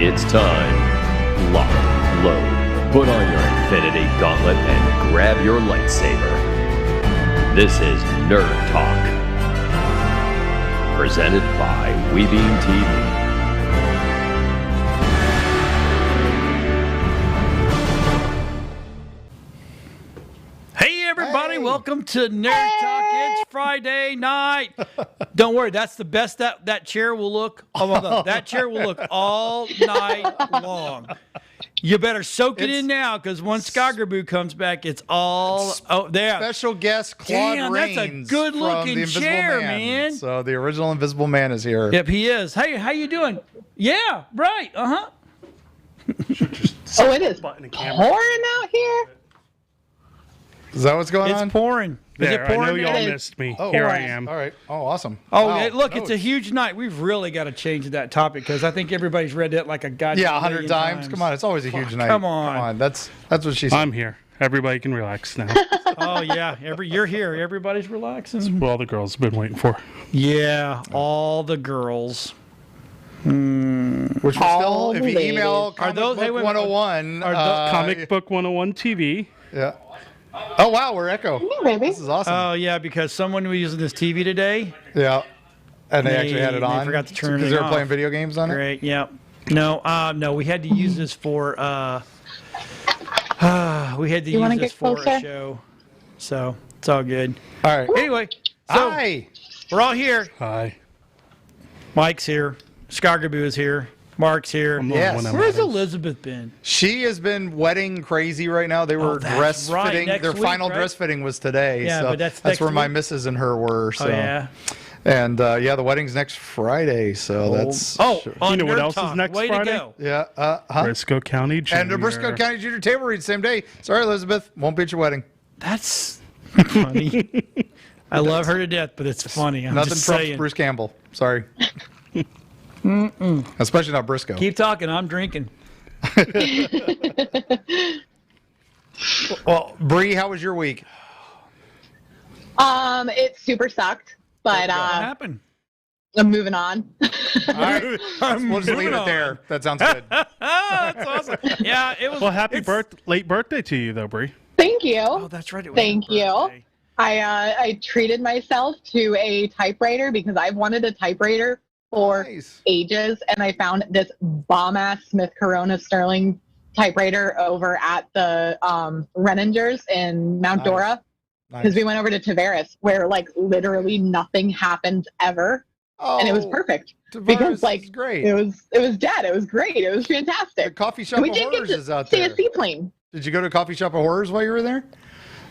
It's time. Lock, load, put on your Infinity Gauntlet and grab your lightsaber. This is Nerd Talk. Presented by Webeam TV. Welcome to Nerd Talk. It's Friday night. Don't worry, that's the best that chair will look. Oh my God, that chair will look all night long. You better soak it in now, because once Skagaboo comes back, it's all there. Special guest Claude Rains. That's a good-looking chair, man. So the original Invisible Man is here. Yep, he is. Hey, how you doing? Yeah, right. Oh, it is pouring out here. Is that what's going on? It's pouring. Is it pouring? I know y'all missed me. Oh, here I am. All right. Oh, awesome. Oh, wow. Look, it's a huge night. We've really got to change that topic, because I think everybody's read it like a goddamn 100 times. Come on, it's always a huge night. Come on. That's what she said. I'm here. Everybody can relax now. Oh yeah, you're here. Everybody's relaxing. That's what all the girls have been waiting for. Yeah, all the girls. Which we're still, if you email Comic Book 101, Comic Book 101 TV. Yeah. Oh wow, we're Echo. Yeah, baby. This is awesome. Oh yeah, because someone was using this TV today. Yeah, and they actually had it on. They forgot to turn it off because they were playing video games on it. Great. Yeah. No. We had to use this for. We had to use this for a show. So it's all good. All right. Anyway, so hi. We're all here. Hi. Mike's here. Skagaboo is here. Mark's here. Yes. Where's Elizabeth been? She has been wedding crazy right now. They were dress fitting. Their final dress fitting was today. Yeah, so but that's where my missus and her were. So. Oh, yeah. And the wedding's next Friday. So that's. Oh, sure. on you know what Nerd else Talk. is next Way Friday? To go. Yeah. Briscoe County Junior. And the Briscoe County Junior Table Read same day. Sorry, Elizabeth. Won't be at your wedding. That's funny. I love her to death, but it's funny. I'm Nothing just trumps saying. Bruce Campbell. Sorry. Especially not Briscoe. Keep talking. I'm drinking. Well, Bree, how was your week? It super sucked, but What happened? I'm moving on. All right. We'll just leave it there. That sounds good. That's awesome. Yeah, it was. Well, late birthday to you, though, Bree. Thank you. Oh, that's right. It was Thank her you. birthday. I treated myself to a typewriter because I've wanted a typewriter for ages, and I found this bomb-ass Smith Corona Sterling typewriter over at the Reningers in Mount Dora, because we went over to Tavares, where like literally nothing happens ever, and it was perfect. Tavares because like is great. it was dead. It was great. It was fantastic. The Coffee Shop of Horrors is out there. See a seaplane. Did you go to Coffee Shop of Horrors while you were there?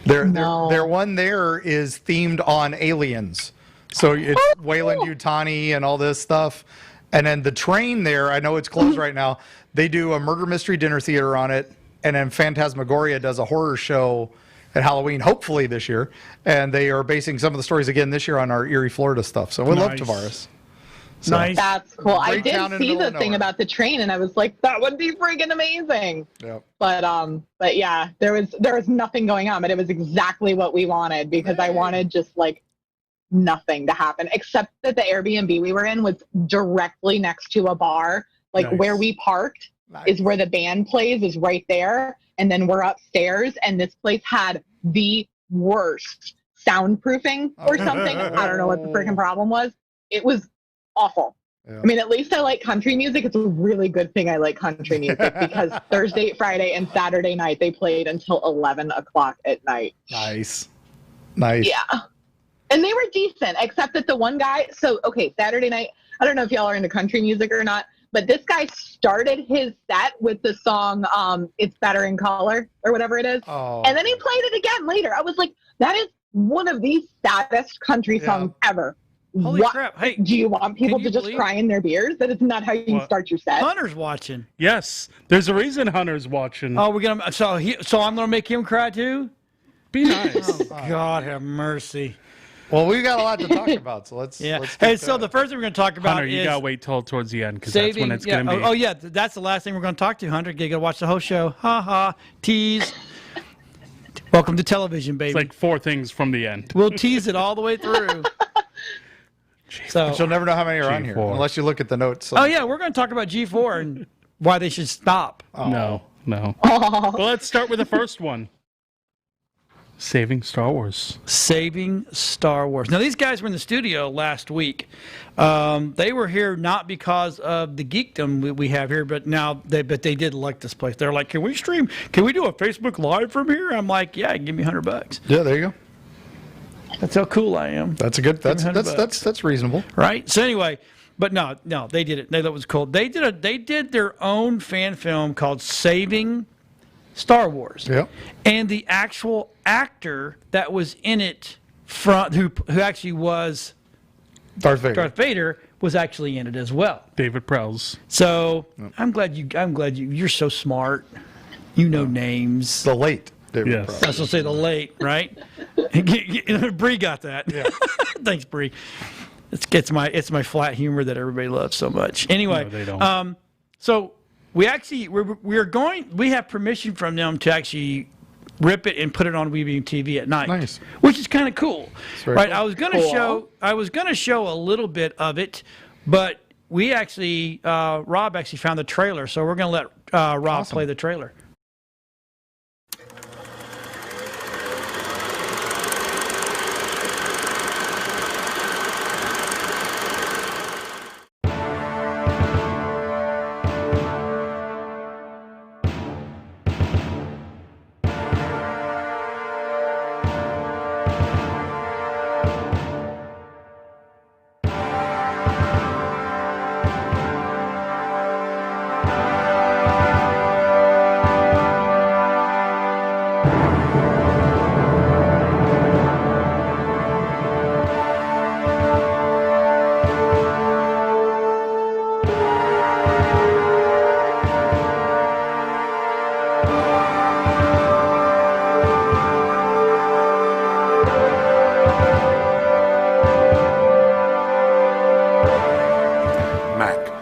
No. Their one there is themed on aliens. So it's Wayland Yutani and all this stuff. And then the train there, I know it's closed right now. They do a murder mystery dinner theater on it. And then Phantasmagoria does a horror show at Halloween, hopefully this year. And they are basing some of the stories again this year on our Erie, Florida stuff. So we love Tavares. So, nice. That's cool. I Great town did in the see middle the of thing nowhere. about the train, and I was like, that would be freaking amazing. Yep. But yeah, there was nothing going on, but it was exactly what we wanted, because I wanted just like nothing to happen, except that the Airbnb we were in was directly next to a bar. Like where we parked is where the band plays, is right there, and then we're upstairs, and this place had the worst soundproofing or something. I don't know what the freaking problem was. It was awful. Yeah. I mean, at least I like country music. It's a really good thing I like country music, because Thursday, Friday, and Saturday night they played until 11 o'clock at night. Nice. Yeah. And they were decent, except that the one guy, Saturday night, I don't know if y'all are into country music or not, but this guy started his set with the song It's Better in Color, or whatever it is. Oh. And then he played it again later. I was like, that is one of the saddest country songs ever. Holy crap. Hey, do you want people to just cry in their beers? That is not how you start your set. Hunter's watching. Yes. There's a reason Hunter's watching. Oh, we're gonna so I'm gonna make him cry too? Be nice. Oh, God have mercy. Well, we've got a lot to talk about, so let's Hey, so the first thing we're going to talk about Hunter, is... you got to wait till towards the end, because that's when it's going to be... Oh, yeah, that's the last thing we're going to talk to, Hunter. You got to watch the whole show. Ha ha. Tease. Welcome to television, baby. It's like 4 things from the end. We'll tease it all the way through. So you'll never know how many are on here, unless you look at the notes. Oh, yeah, we're going to talk about G4, and why they should stop. No. Well, let's start with the first one. Saving Star Wars. Saving Star Wars. Now, these guys were in the studio last week. They were here not because of the geekdom we have here, but they did like this place. They're like, can we stream? Can we do a Facebook Live from here? I'm like, yeah, give me $100. Yeah, there you go. That's how cool I am. That's a good. That's reasonable, right? So anyway, but no, they did it. They thought it was cool. They did their own fan film called Saving Star Wars. Yeah. And the actual actor that was in it, who actually was Darth Vader, was actually in it as well. David Prowse. So I'm glad you're so smart. You know names. The late David Yes. Prowse. I was gonna say the late, right? Bree got that. Yeah. Thanks, Bree. It's my flat humor that everybody loves so much. Anyway, No, they don't. So we have permission from them to actually rip it and put it on Quibi TV at night. Nice. Which is kind of cool. Right? Cool. I was gonna show a little bit of it, but we actually Rob actually found the trailer, so we're gonna let Rob play the trailer.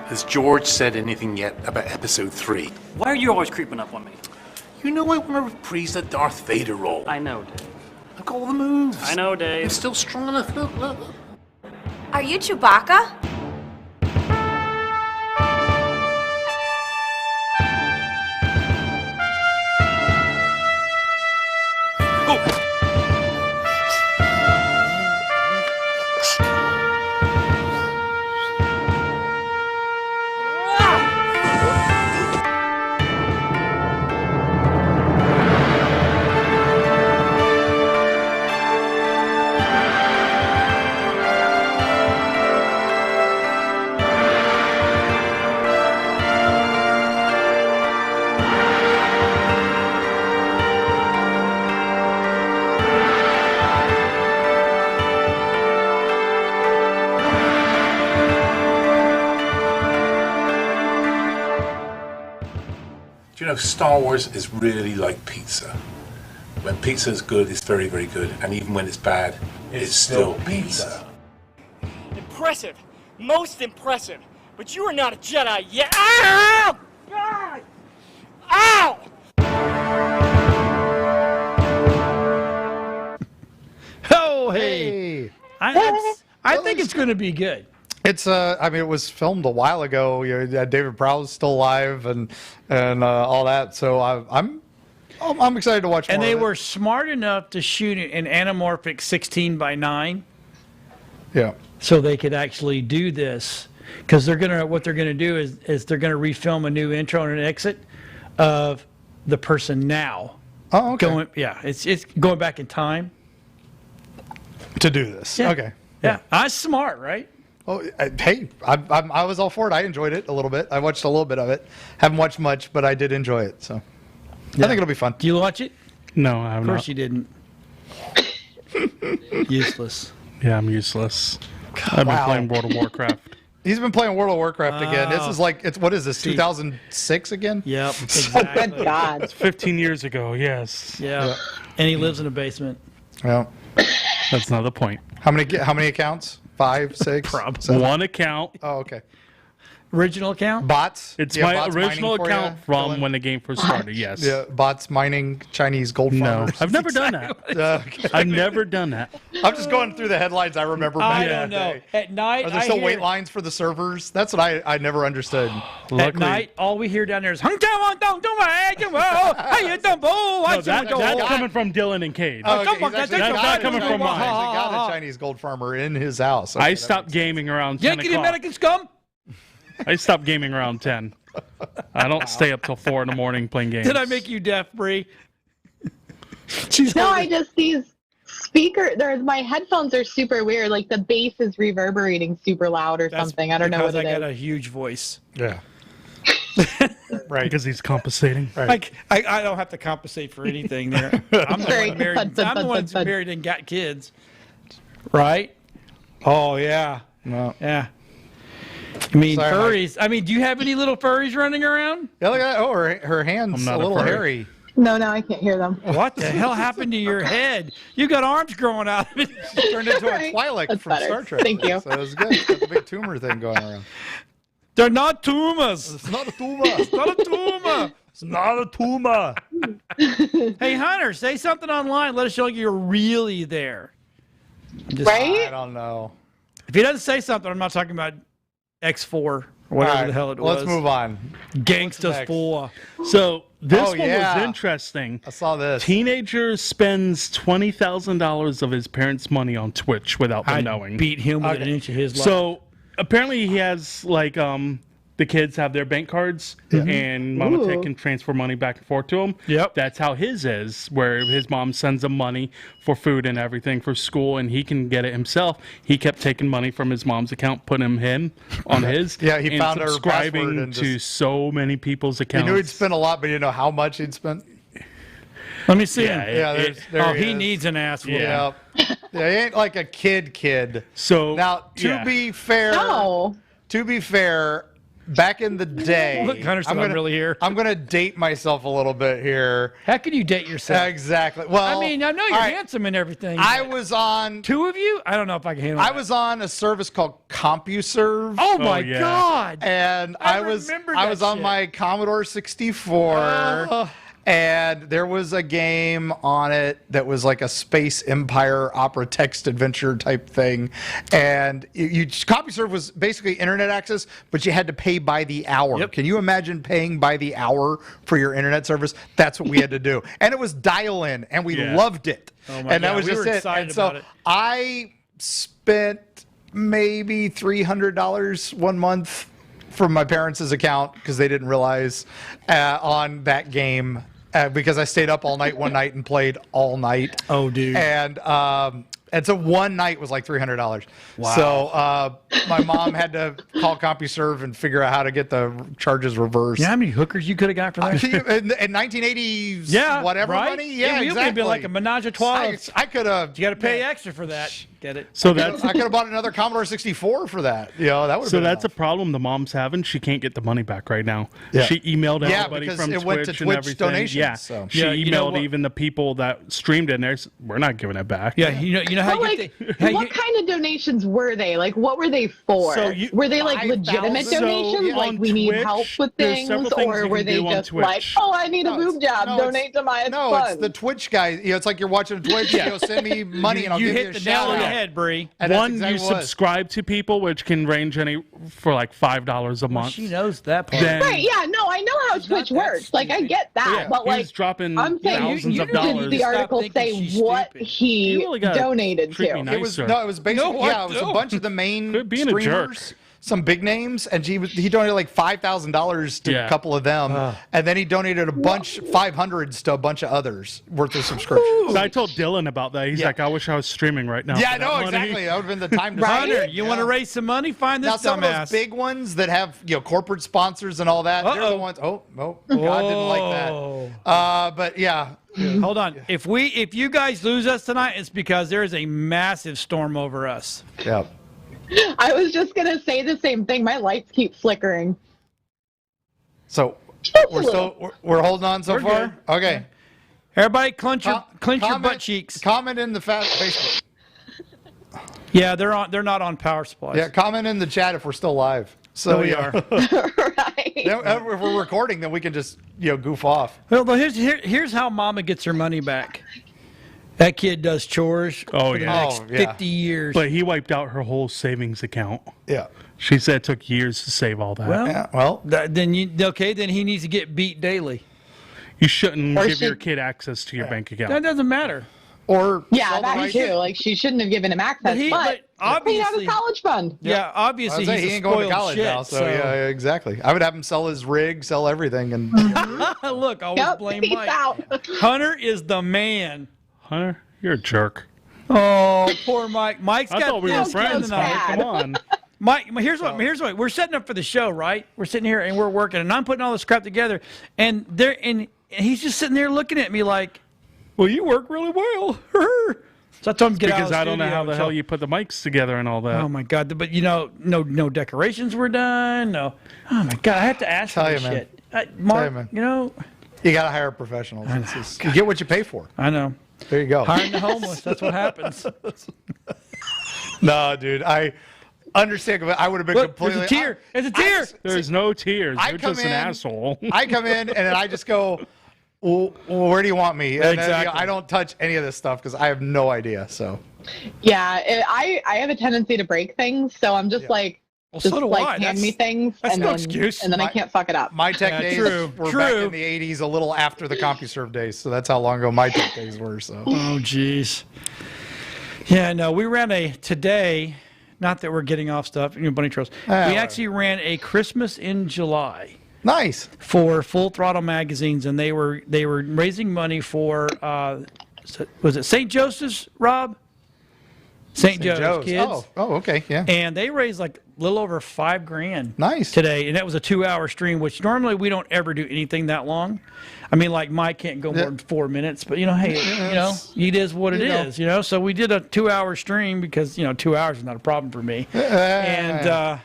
Has George said anything yet about episode 3? Why are you always creeping up on me? You know I want to reprise the Darth Vader role. I know, Dave. I've got all the moves. I know, Dave. I'm still strong enough. Look. Are you Chewbacca? Do you know, Star Wars is really like pizza. When pizza is good, it's very, very good. And even when it's bad, it's still pizza. Impressive. Most impressive. But you are not a Jedi yet. Ow! God! Ow! Oh, hey. I think it's going to be good. It's I mean, it was filmed a while ago. You know, David Prowse still alive and all that. So I'm excited to watch more. And they of it. were smart enough to shoot it in anamorphic 16:9. Yeah. So they could actually do this, because what they're gonna do is they're gonna refilm a new intro and an exit of the person now. Oh, okay. It's going back in time to do this. Yeah. Okay. Yeah, that's smart, right? Oh, hey, I was all for it. I enjoyed it a little bit. I watched a little bit of it. Haven't watched much, but I did enjoy it. So I think it'll be fun. Do you watch it? No, I have Of not. course you didn't. Useless. Yeah, I'm useless. I've been playing World of Warcraft. He's been playing World of Warcraft again. This is like, what is this, 2006 again? Yep, exactly. Good God. 15 years ago, yes. Yeah. And he lives in a basement. Yeah. That's not the point. How many accounts? 5, 6? Probably. 7? One account. Oh, okay. Original account? Bots. It's Yeah, my bots original mining for you, account from Dylan? when the game first started. Yes. Yeah, bots mining Chinese gold No, farmers. I've never done that. Okay. I've never done that. I'm just going through the headlines I remember back I in don't the know. day. At night, Are there I still hear, wait lines for the servers? That's what I never understood. at Luckily, night, all we hear down there is "Hung down, don't do my hey, you don't no, that's coming from Dylan and Cade. Oh, okay, come on, he's actually that's got not it. coming from He's mine. actually got a Chinese gold farmer in his house. Okay, I that stopped makes sense. gaming around 10 Yankee o'clock. American scum. I stopped gaming around 10. I don't stay up till 4 in the morning playing games. Did I make you deaf, Bree? No, I just these my headphones are super weird. Like the bass is reverberating super loud or something. I don't know what because it I got is. a huge voice. Yeah. Right. Because he's compensating. Right. I don't have to compensate for anything there. I'm the Sorry. one married. I'm the one that's Thud. married and got kids. Right? Oh yeah, No. yeah. I mean Sorry, furries. I mean, do you have any little furries running around? Yeah, look at that. Oh, her hand's I'm not a a little furry. hairy. No, I can't hear them. What the hell happened to your head? You got arms growing out of it. Turned into a Right. Twi'lek That's from better. Star Trek. Thank you. So it was good. It's got the big tumor thing going around. They're not tumors. It's not a tumor. It's not a tumor. It's not a tumor. Hey, Hunter, say something online. Let us know you're really there. Just, I Right? don't know. If he doesn't say something, I'm not talking about X4 or whatever All right, the hell it was. Let's move on. Gangsters next? 4. So this Oh, one yeah. was interesting. I saw this. Teenager spends $20,000 of his parents' money on Twitch without them I'd knowing. beat him with an Okay. inch of his life. So apparently he has like the kids have their bank cards and Mama Ooh. Tit can transfer money back and forth to him. Yep. That's how his is, where his mom sends him money for food and everything for school and he can get it himself. He kept taking money from his mom's account, putting him on his. Yeah, he and found her subscribing password and to just- so many people's He accounts. knew he'd spent a lot, but he didn't know how much he'd spent. let me see Yeah, him. Yeah, there He is. needs an ass whooping. Yeah. Yeah, he ain't like a kid. So Now, to be fair, No. back in the day, Look, Hunter said I'm really here. I'm gonna date myself a little bit here. How can you date yourself? Exactly. Well, I mean, I know you're all right, handsome and everything. I but was on. two of you? I don't know if I can handle I that. was on a service called CompuServe. Oh my yeah. God. And I I was remember I that was on shit. my Commodore 64, and there was a game on it that was like a Space Empire opera text adventure type thing, and CompuServe was basically internet access, but you had to pay by the hour. Yep. Can you imagine paying by the hour for your internet service? That's what we had to do, and it was dial-in, and we Yeah. loved it. Oh my and that God, was we just were it. excited And so about it. I spent maybe $300 one month from my parents' account because they didn't realize on that game because I stayed up all night one night and played all night. Oh, dude. And so one night was like $300. Wow. So my mom had to call CompuServe and figure out how to get the charges reversed. You know how many hookers you could have got for that? Can you- in 1980s, Yeah, whatever right? money? Yeah, you exactly. could be like a menage a trois. I could have. You got to pay extra for that. Get it? So that's I could have bought another Commodore 64 for that. You know, that would. So that's a problem the mom's having. She can't get the money back right now. Yeah. She emailed Yeah, everybody because from it Twitch went to and Twitch everything. donations, Yeah. so. She Yeah, you know emailed what? even the people that streamed in there. We're not giving it back. Yeah, you know how But, you like, get the, how what you, kind of donations were they? Like, what were they for? So you- were they like 5,000? legitimate So, donations? yeah, like, on we need Twitch, help with there's things? several things Or you were can they do on just like, Twitch. oh, I need a boob job. no, Donate to my it's the Twitch guys. You know, it's like you're watching Twitch. You know, send me money and I'll you give you hit a the shout nail on the out. head, Bree. And that's One, exactly you what it was. subscribe to people, which can range any for like $5 a month. She knows that part. Then, Right, yeah, no, I know how She's not Twitch that works. Like, I stupid. get that. yeah, but, he like, was dropping I'm saying, thousands you of did dollars. the article Stop thinking say she's what stupid. he You really gotta donated treat to. me It was nicer. it was basically No, I it was a don't. bunch of the main Quit being a jerk. streamers, some big names, and he donated like $5,000 to Yeah. a couple of them, and then he donated a bunch 500s to a bunch of others worth of subscriptions. So I told Dylan about that. He's Yeah. like, I wish I was streaming right now. Yeah, I for that know money." exactly. That would have been the time to Right? Hunter, you want to raise some money? Find this Now some of dumbass. those big ones that have corporate sponsors and all that, they're the Uh-oh. ones. Oh no, God didn't like Whoa. that. But yeah, Hold on. If you guys lose us tonight, it's because there is a massive storm over us. yeah. I was just going to say the same thing. My lights keep flickering. So Just a we're little. still we're holding on so We're far. good. Okay. Everybody, clench your Comment- butt cheeks. Comment in the Facebook. Yeah, they're not on power supplies. Yeah, comment in the chat if we're still live. So we are. Right. If we're recording, then we can just goof off. Well, here's how Mama gets her money back. That kid does chores for the next 50 years. But he wiped out her whole savings account. Yeah. She said it took years to save all that. Well, then he needs to get beat daily. You shouldn't give your kid access to your bank account. That doesn't matter. Or that too. Like she shouldn't have given him access, but obviously, out his college fund. Yeah, obviously he ain't going to college now. So yeah, exactly. I would have him sell his rig, sell everything, and look, always blame Mike. Hunter is the man. Hunter, you're a jerk. Oh, poor Mike. Mike's got. I thought we were friends. Come on. Mike, here's what we're setting up for the show, right? We're sitting here and we're working, and I'm putting all this crap together, and he's just sitting there looking at me like, "Well, you work really well." So I told him to get out of the because I don't know how the hell you put the mics together and all that. Oh my God! But no decorations were done. No. Oh my God! I have to ask for this shit. Mark, you gotta hire professionals. You get what you pay for. I know. There you go. Hiring the homeless. That's what happens. No, dude. I understand. I would have been completely. There's a tear. It's a tear. There's no tears. You're just an asshole. I come in and then I just go, well, where do you want me? And exactly. then, I don't touch any of this stuff because I have no idea. So. Yeah, I have a tendency to break things, so I'm just like. Well, just so do I. hand me things, that's and no then, excuse. and then I can't fuck it up. My tech days were back in the 80s, a little after the CompuServe days, so that's how long ago my tech days were. So. Oh, jeez. Yeah, no, we ran today, not that we're getting off stuff, bunny trails. We actually ran a Christmas in July. Nice. For Full Throttle magazines, and they were raising money for, was it St. Joseph's, Rob? St. Joe's kids. Oh, okay, yeah. And they raised like a little over $5,000. Nice. Today, and that was a 2-hour stream, which normally we don't ever do anything that long. I mean, like Mike can't go more than 4 minutes, but hey, it is what it is, So we did a 2-hour stream because 2 hours is not a problem for me. And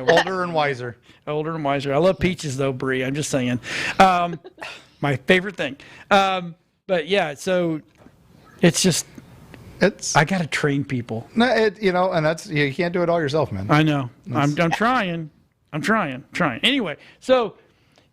older and wiser. Older and wiser. I love peaches though, Brie. I'm just saying, my favorite thing. But yeah, so it's just. I gotta train people. No, and that's you can't do it all yourself, man. I know. I'm trying. I'm trying. Anyway, so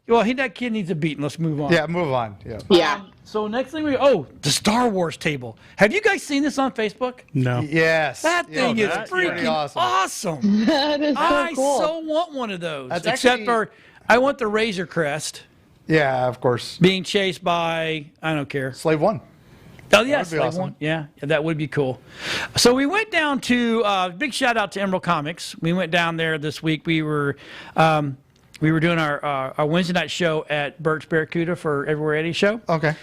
that kid needs a beating. Let's move on. Yeah, move on. Yeah. Yeah. So next thing the Star Wars table. Have you guys seen this on Facebook? No. Yes. That thing is freaking awesome. That is so cool. I so want one of those. That's I want the Razor Crest. Yeah, of course. Being chased by I don't care. Slave One. Oh, yes, awesome. Yeah, that would be cool. So we went down to big shout out to Emerald Comics. We went down there this week. We were doing our Wednesday night show at Burt's Barracuda for Everywhere Eddie show. Okay.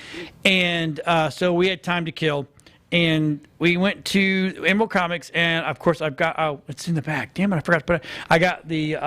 And so we had time to kill, and we went to Emerald Comics, and of course I've got it's in the back. Damn it, I forgot to put it. I got the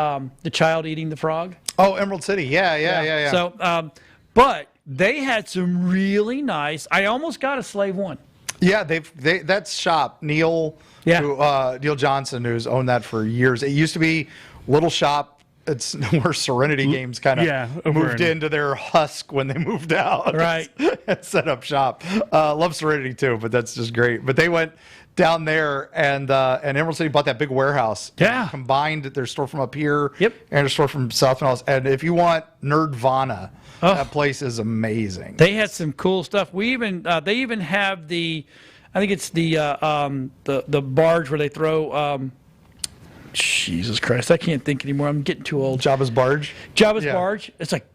child eating the frog. Oh, Emerald City. Yeah. So, but. They had some really nice. I almost got a Slave One. Yeah, that's shop Neil. Yeah. Neil Johnson, who's owned that for years. It used to be little shop. It's where Serenity Games kind of moved into their husk when they moved out. Right. And set up shop. Love Serenity too, but that's just great. But they went down there and Emerald City bought that big warehouse. Yeah. Combined their store from up here. Yep. And their store from South and all. And if you want Nerdvana. That place is amazing. They had some cool stuff. They even have I think it's the barge where they throw. Jesus Christ, I can't think anymore. I'm getting too old. Jabba's barge. Barge. It's like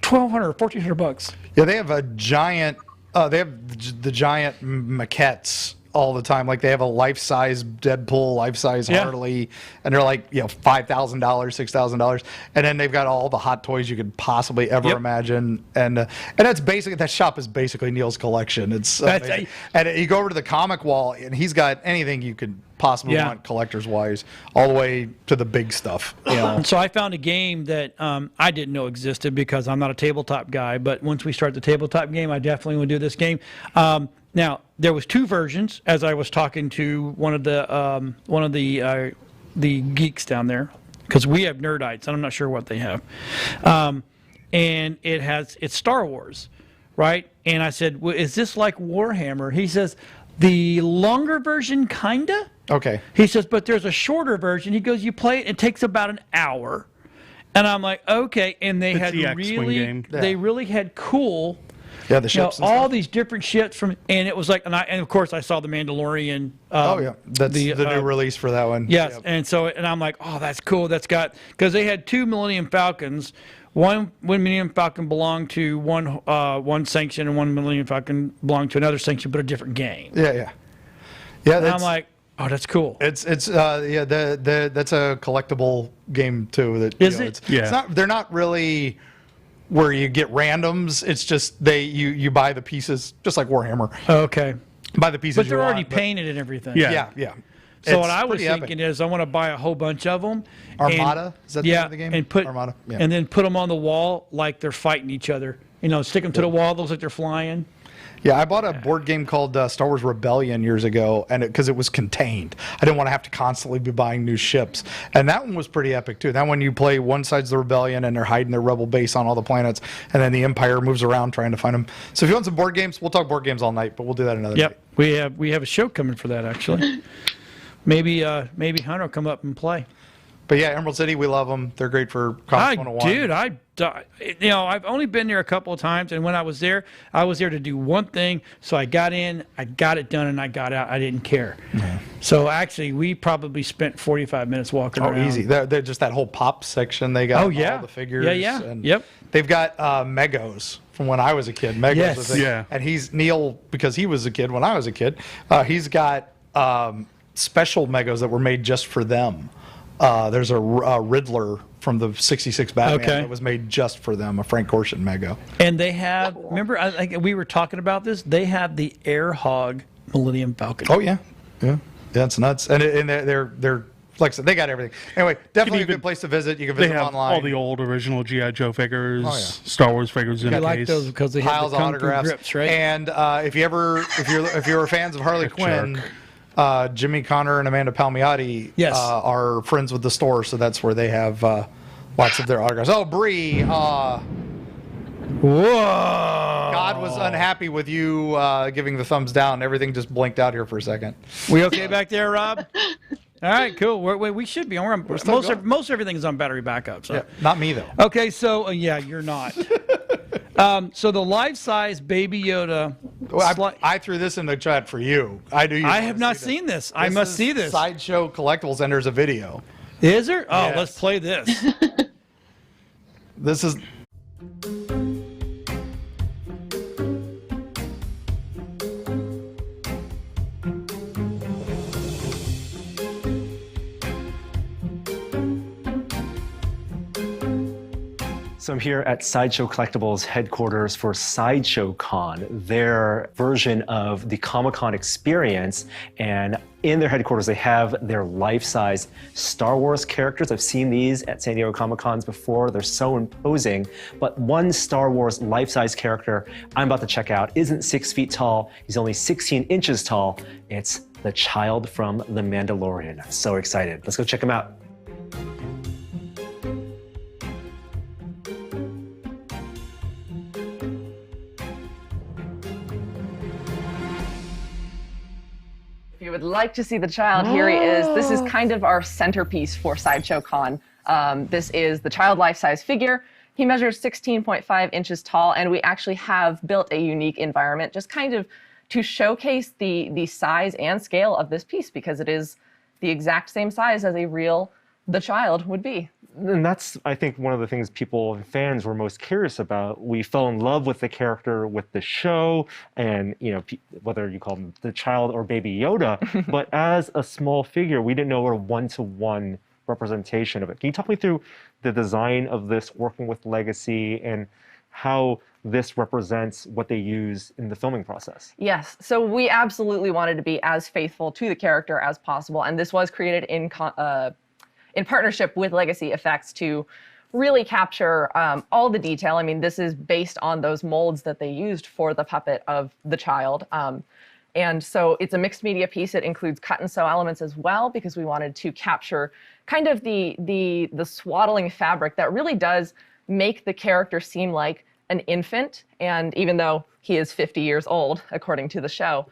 $1,200, $1,400. Yeah, they have a giant. They have the giant maquettes all the time. Like they have a life-size Deadpool, life-size Harley, and they're like $5,000, $6,000, and then they've got all the hot toys you could possibly ever imagine, and that's basically that shop is basically Neil's collection. It's and you go over to the comic wall, and he's got anything you could possibly want collectors wise, all the way to the big stuff. So I found a game that I didn't know existed because I'm not a tabletop guy, but once we start the tabletop game, I definitely will do this game. Now there was 2 versions. As I was talking to one of the geeks down there, because we have Nerdites, and I'm not sure what they have, and it's Star Wars, right? And I said, well, is this like Warhammer? He says, the longer version, kinda. Okay. He says, but there's a shorter version. He goes, you play it, it takes about an hour. And I'm like, okay. And they had the X-Wing really, game. they really had cool, Yeah, the ships. and all stuff. these different ships from, and it was like, and of course I saw the Mandalorian. Oh yeah, that's the new release for that one. Yes, Yep. and I'm like, oh, that's cool. That's got, because they had 2 Millennium Falcons. One Millennium Falcon belonged to one sanction, and 1 Millennium Falcon belonged to another sanction, but a different game. Yeah. And I'm like, oh, that's cool. It's that's a collectible game too. That Is it? It's not. They're not really where you get randoms. It's just you buy the pieces, just like Warhammer. Okay. Buy the pieces. But they're you already want, painted and everything. Yeah. Yeah. So It's what I was pretty epic. thinking is I want to buy a whole bunch of them. Armada? Is that the name of the game? And put Armada? Yeah. and then put them on the wall like they're fighting each other. Stick them to the wall. Looks like they're flying. Yeah, I bought a board game called Star Wars Rebellion years ago, and because it was contained, I didn't want to have to constantly be buying new ships. And that one was pretty epic too. That one you play one side's the Rebellion, and they're hiding their rebel base on all the planets, and then the Empire moves around trying to find them. So if you want some board games, we'll talk board games all night, but we'll do that another night. Yep, we have a show coming for that actually. maybe Hunter will come up and play. But yeah, Emerald City, we love them. They're great for Comics 101. Dude, I've only been there a couple of times, and when I was there to do one thing. So I got in, I got it done, and I got out. I didn't care. Yeah. So actually, we probably spent 45 minutes walking around. Oh, easy. They're just that whole pop section. They got all the figures. Yeah. And Yep. They've got Megos from when I was a kid. Megos. Yes. Was a thing. Yeah. And he's Neil, because he was a kid when I was a kid. He's got special Megos that were made just for them. There's a Riddler from the '66 Batman that was made just for them, a Frank Gorshin Mego. And they have, remember, I think we were talking about this. They have the Air Hog Millennium Falcon. Oh yeah, it's nuts. And they're like I said, they got everything. Anyway, definitely a good place to visit. You can visit They them have online. all the old original G.I. Joe figures, Oh, yeah. Star Wars figures in I a like case. those because they have piles the of kung fu autographs. grips, right? And if you're fans of Harley Quinn, Jimmy Connor and Amanda Palmiotti are friends with the store, so that's where they have lots of their autographs. Oh, Bree! Whoa! God was unhappy with you giving the thumbs down. Everything just blinked out here for a second. We okay back there, Rob? All right, cool. We should be. Most everything is on battery backup. So. Yeah, not me though. Okay, so you're not. So the life-size Baby Yoda. Well, I threw this in the chat for you. I have not seen this. I must see this. Sideshow Collectibles, and there's a video. Is there? Oh, Yes. let's play this. This is. So I'm here at Sideshow Collectibles headquarters for Sideshow Con, their version of the Comic-Con experience. And in their headquarters, they have their life-size Star Wars characters. I've seen these at San Diego Comic-Cons before. They're so imposing. But one Star Wars life-size character I'm about to check out isn't 6 feet tall. He's only 16 inches tall. It's the child from The Mandalorian. I'm so excited. Let's go check him out. If you would like to see the child, here he is. This is kind of our centerpiece for Sideshow Con. This is the child life-size figure. He measures 16.5 inches tall, and we actually have built a unique environment just kind of to showcase the size and scale of this piece, because it is the exact same size as the child would be. And that's, I think, one of the things people and fans were most curious about. We fell in love with the character with the show, and whether you call him the child or Baby Yoda, but as a small figure, we didn't know a one-to-one representation of it. Can you talk me through the design of this, working with Legacy, and how this represents what they use in the filming process? Yes, so we absolutely wanted to be as faithful to the character as possible, and this was created in partnership with Legacy Effects to really capture all the detail. I mean, this is based on those molds that they used for the puppet of the child. And so it's a mixed media piece. It includes cut and sew elements as well, because we wanted to capture kind of the swaddling fabric that really does make the character seem like an infant. And even though he is 50 years old, according to the show,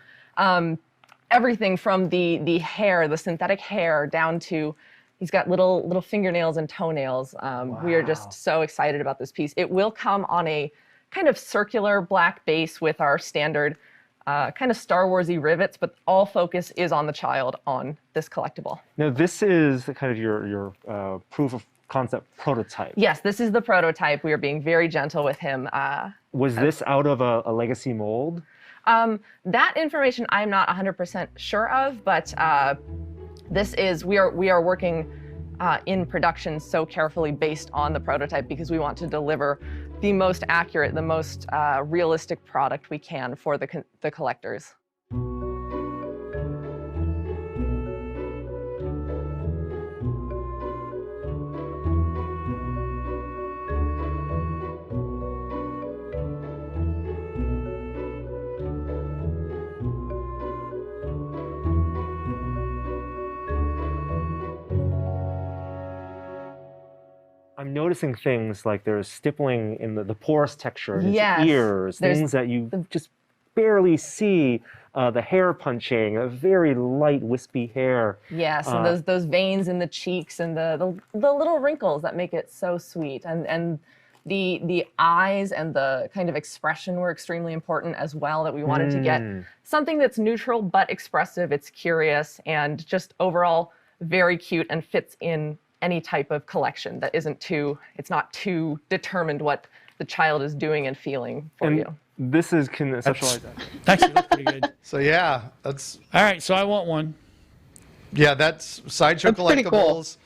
everything from the hair, the synthetic hair, down to he's got little fingernails and toenails. We are just so excited about this piece. It will come on a kind of circular black base with our standard kind of Star Wars-y rivets, but all focus is on the child on this collectible. Now, this is kind of your proof of concept prototype. Yes, this is the prototype. We are being very gentle with him. Was this out of a legacy mold? That information I'm not 100% sure of, but we are working in production so carefully based on the prototype because we want to deliver the most accurate, the most realistic product we can for the collectors. I'm noticing things like there's stippling in the porous texture in his Yes, ears, things that you just barely see. The hair punching, a very light, wispy hair. Yes, and those veins in the cheeks and the little wrinkles that make it so sweet. And the eyes and the kind of expression were extremely important as well, that we wanted to get something that's neutral but expressive. It's curious and just overall very cute and fits in any type of collection that it's not too determined what the child is doing and feeling for you. This is conceptualized. Actually, looks pretty good. So yeah, that's all right. So I want one. Yeah, that's Sideshow Collectibles.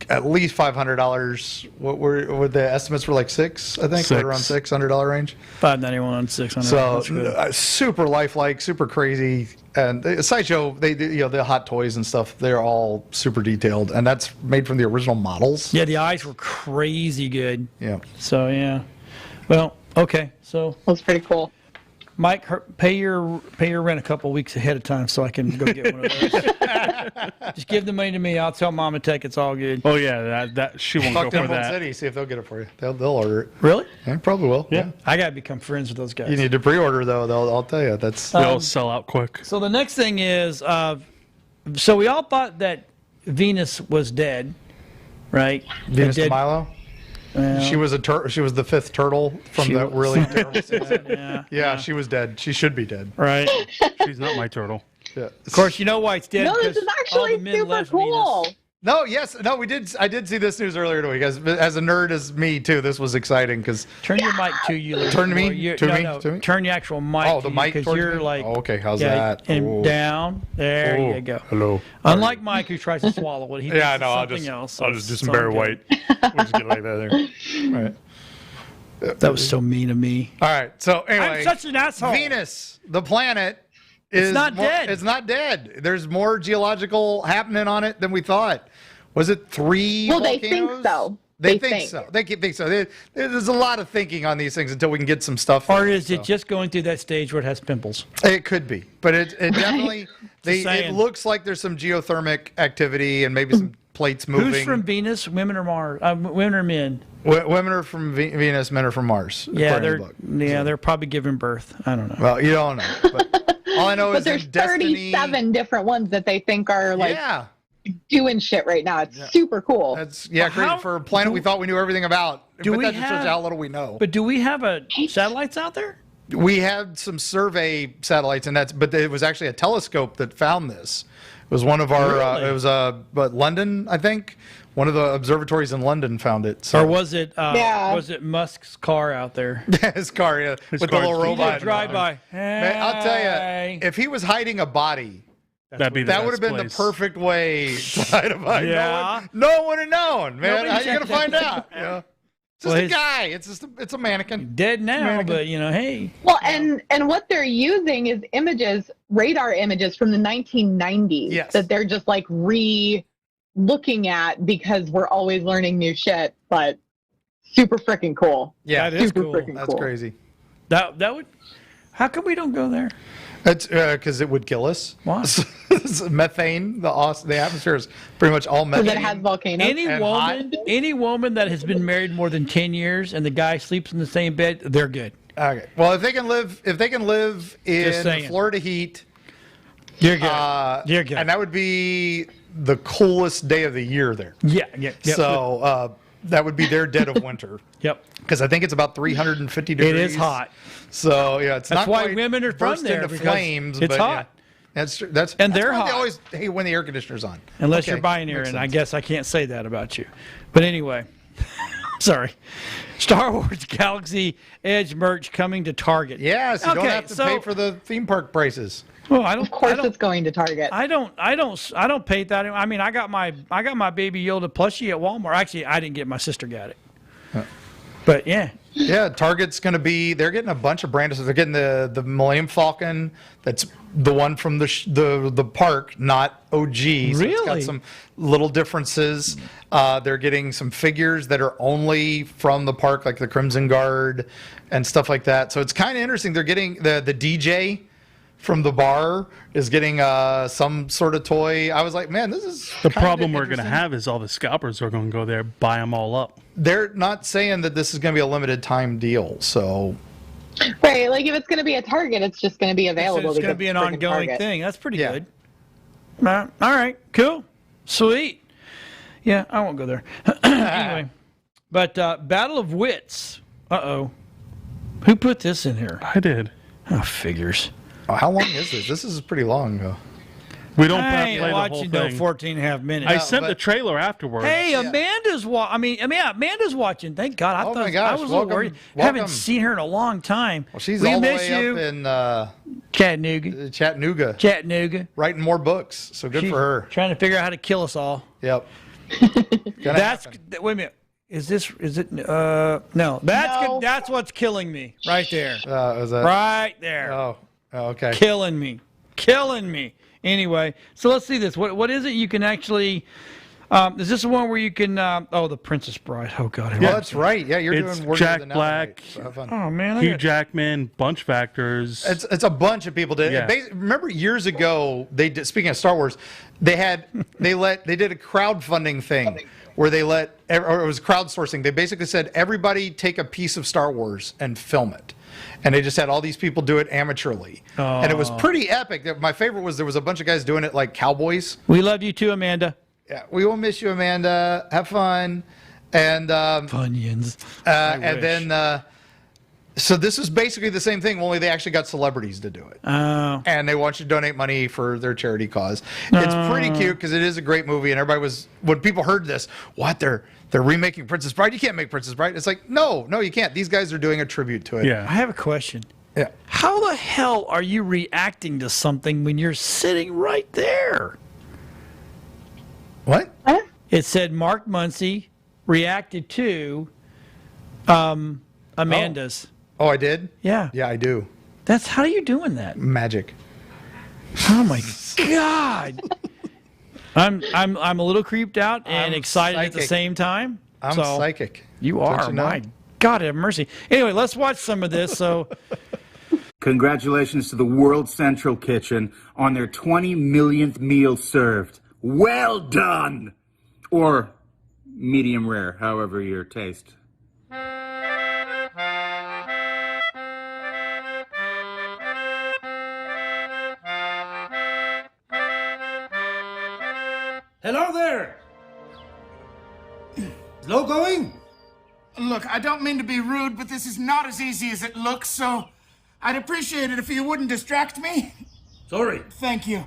At least $500. What were the estimates were like $600? I think right around $600 range. $591, $600. So super lifelike, super crazy, and Sideshow. They the hot toys and stuff. They're all super detailed, and that's made from the original models. Yeah, the eyes were crazy good. Yeah. So yeah, well, okay. So that's pretty cool. Mike, pay your rent a couple weeks ahead of time so I can go get one of those. Just give the money to me. I'll tell Mom and Tech it's all good. Oh yeah, that she won't Talk go to for that. City, see if they'll get it for you. They'll order it. Really? Yeah, probably will. Yeah. I gotta become friends with those guys. You need to pre-order though. I'll tell you that's. They'll sell out quick. So the next thing is, so we all thought that Venus was dead, right? Venus de dead, Milo. She was she was the fifth turtle from the really terrible season. Yeah, she was dead. She should be dead. Right. She's not my turtle. Yeah. Of course, you know why it's dead. No, this is actually super cool. Venus. No, yes, no, we did. I did see this news earlier today, guys. As a nerd as me too, this was exciting because. Turn your mic to you. Turn to me. To me. Turn your actual mic. Oh, the mic because you're me? like. Oh, okay, how's that? And down. There you go. Hello. Unlike Mike, who tries to swallow it, he yeah, does no, something else. I'll just do some Barry White. We'll just get like that there. Right. That was so mean of me. All right. So anyway, I'm such an asshole. Venus, the planet. Is not dead. It's not dead. There's more geological happening on it than we thought. Was it 3 Well, volcanoes? they think so. They think so. They think so. There's a lot of thinking on these things until we can get some stuff. Or is it just going through that stage where it has pimples? It could be, but it definitely. It looks like there's some geothermic activity and maybe some plates moving. Who's from Venus? Women or Mars? Women or men? Women are from Venus. Men are from Mars. Yeah, they're probably giving birth. I don't know. Well, you don't know. But all I know is there's Destiny, 37 different ones that they think are like doing shit right now. It's super cool. That's great for a planet we thought we knew everything about. But that just shows how little we know. But do we have satellites out there? We had some survey satellites, but it was actually a telescope that found this. It was one of our. It was London, I think. One of the observatories in London found it. So. Or was it? Was it Musk's car out there? His car, yeah, with the little robot. Drive by. Man, I'll tell you, if he was hiding a body, that would have been the perfect way to hide a body. Yeah. No one would have known, man. How are you gonna find out? Yeah. It's just a guy. It's a mannequin. Dead now, but hey. Well, and what they're using is radar images from the 1990s that they're just like looking at because we're always learning new shit, but super freaking cool. Yeah, that is super cool. Freaking That's crazy. That would. How come we don't go there? That's because it would kill us. Why? Methane, the atmosphere is pretty much all methane. Because it has volcanoes. Any woman that has been married more than 10 years and the guy sleeps in the same bed, they're good. Okay. Well, if they can live in the Florida heat You're good. You're good. And that would be the coolest day of the year there. Yeah. So that would be their dead of winter. Yep. Because I think it's about 350 degrees. It is hot. So yeah, it's That's not why quite women are from burst there, into because flames. it's but hot. Yeah, that's And they're why hot. They always hate when the air conditioner's on. Unless Okay, you're buying here, makes and I sense. guess I can't say that about you. But anyway, sorry. Star Wars Galaxy Edge merch coming to Target. Yes, you don't Okay, have to so- pay for the theme park prices. Well, I don't. Of course, I don't, it's going to Target. I don't pay that. I mean, I got my Baby Yoda plushie at Walmart. Actually, I didn't get. My sister got it. But yeah. Yeah, Target's going to be. They're getting a bunch of brand stuff. They're getting the Millennium Falcon. That's the one from the park, not OG. So it's Really? got some little differences. They're getting some figures that are only from the park, like the Crimson Guard and stuff like that. So it's kind of interesting. They're getting the DJ from the bar is getting some sort of toy. I was like, man, this is The kinda problem we're going to interesting. have is all the scalpers are going to go there, buy them all up. They're not saying that this is going to be a limited time deal. So Right, like if it's going to be a Target, it's just going to be So available. it's going to because be an it's freaking ongoing Target. thing. That's pretty Yeah. good. All right. Cool. Sweet. Yeah, I won't go there. Anyway, but Battle of Wits. Uh-oh. Who put this in here? I did. Oh, figures. oh, how long is this? This is pretty long though. We don't I play ain't the whole watching no thing. 14 and a half minutes. I sent the but- trailer afterwards. Hey, Amanda's Amanda's watching. Thank God. I Oh thought my gosh, I was a little welcome- worried. welcome. Haven't seen her in a long time. Well, she's We all the miss way you. up in Chattanooga. Chattanooga, writing more books. So good She's for her. Trying to figure out how to kill us all. Yep. That's wait a minute. Is it no. No. That's what's killing me right there. Is that? Right there. Oh, okay. Killing me. Anyway, so let's see this. What is it you can actually is this the one where you can the Princess Bride. Oh god. Well, that's right. Yeah, you're It's doing Word Jack of the Black. Night, so have fun. Oh man. Hugh Jackman, bunch of actors. It's a bunch of people did. Yeah. Remember years ago they did, speaking of Star Wars, they did a crowdfunding thing where or it was crowdsourcing. They basically said everybody take a piece of Star Wars and film it. And they just had all these people do it amateurly. And it was pretty epic. My favorite was there was a bunch of guys doing it like cowboys. We love you too, Amanda. Yeah, we will miss you, Amanda. Have fun. And Funyuns. and then so this is basically the same thing, only they actually got celebrities to do it. Oh. And they want you to donate money for their charity cause. It's pretty cute because it is a great movie, and everybody was when people heard this, what they're remaking Princess Bride. You can't make Princess Bride. It's like no, you can't. These guys are doing a tribute to it. Yeah. I have a question. Yeah. How the hell are you reacting to something when you're sitting right there? What? It said Mark Muncy reacted to Amanda's. Oh, I did? Yeah. Yeah, I do. How are you doing that? Magic. Oh my god. I'm a little creeped out and I'm excited at the psychic. same time. I'm So, psychic. You Don't are. you know? My God, have mercy. Anyway, let's watch some of this. So Congratulations to the World Central Kitchen on their 20 millionth meal served. Well done! Or medium rare, however your taste. Hello there! Slow going? Look, I don't mean to be rude, but this is not as easy as it looks, so I'd appreciate it if you wouldn't distract me. Sorry. Thank you.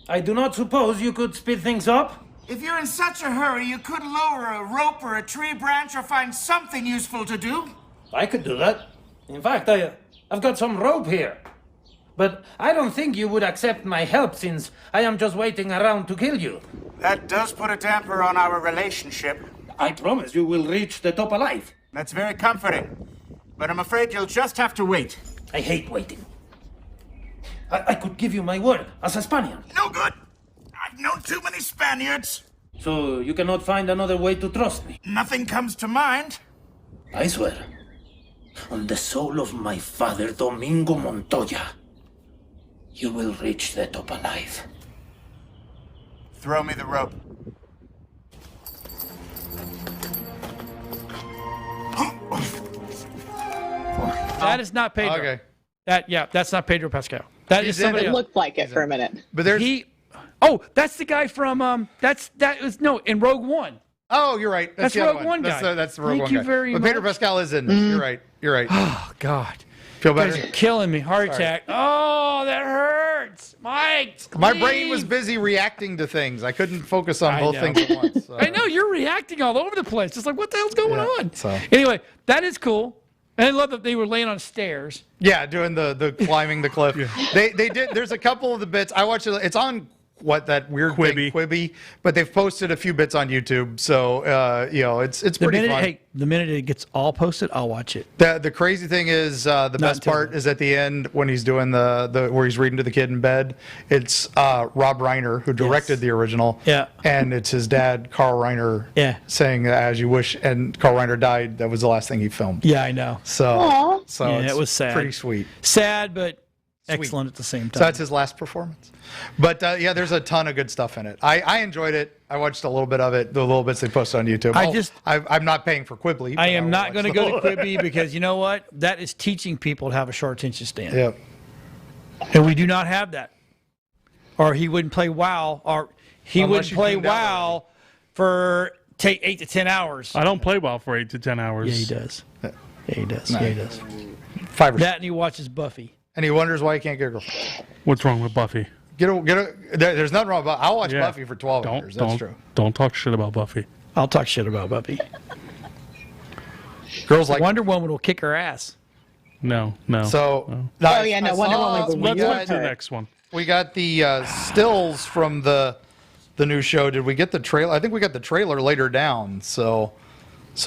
I do not suppose you could speed things up? If you're in such a hurry, you could lower a rope or a tree branch or find something useful to do. I could do that. In fact, I've got some rope here. But I don't think you would accept my help since I am just waiting around to kill you. That does put a damper on our relationship. I promise you will reach the top alive. That's very comforting. But I'm afraid you'll just have to wait. I hate waiting. I could give you my word as a Spaniard. No good. I've known too many Spaniards. So you cannot find another way to trust me? Nothing comes to mind. I swear. On the soul of my father, Domingo Montoya, you will reach the top alive. Throw me the rope. That is not Pedro. Okay. That's not Pedro Pascal. That is somebody It else. looked like it for a minute. But there's that's the guy from in Rogue One. Oh, you're right. That's the other Rogue one. One guy. That's the Rogue Thank One you guy. very But Pedro much. Pascal is in this. You're right. You're right. Oh God. Feel You guys better? are killing me. Heart Sorry. attack. Oh, that hurts. Mike. My brain was leave. busy reacting to things. I couldn't focus on both know. things at once. So. I know you're reacting all over the place. It's like, what the hell's going on? so. Anyway, that is cool. And I love that they were laying on stairs. Yeah, doing the climbing the cliff. They did. There's a couple of the bits I watched. It's on that weird Quibi. thing, Quibi, but they've posted a few bits on YouTube. So it's pretty fun. The minute it gets all posted, I'll watch it. The crazy thing is the best until part is at the end when he's doing the where he's reading to the kid in bed. It's Rob Reiner who directed the original. Yeah. And it's his dad, Carl Reiner. Yeah. Saying "As you wish," and Carl Reiner died. That was the last thing he filmed. Yeah, I know. So Yeah, it's it was sad. Pretty sweet. Sad, but excellent at the same time. So that's his last performance. But there's a ton of good stuff in it. I enjoyed it. I watched a little bit of it, the little bits they posted on YouTube. I'm not paying for Quibi. I am not going to go to Quibi because you know what? That is teaching people to have a short attention span. Yeah. And we do not have that. Or he wouldn't play WoW, or he Unless wouldn't you play tuned out WoW for 8 to 10 hours. I don't play WoW for 8 to 10 hours. Yeah, he does. Yeah, he does. No. Yeah, he does. 5 or 6. That and he watches Buffy. And he wonders why he can't get a girlfriend. What's wrong with Buffy? There's nothing wrong about. I'll watch Buffy for 12 hours. That's true. Don't talk shit about Buffy. I'll talk shit about Buffy. Girls like Wonder Woman will kick her ass. No. So, Wonder Woman was Let's weird. move to the next one. We got the stills from the new show. Did we get the trailer? I think we got the trailer later down. So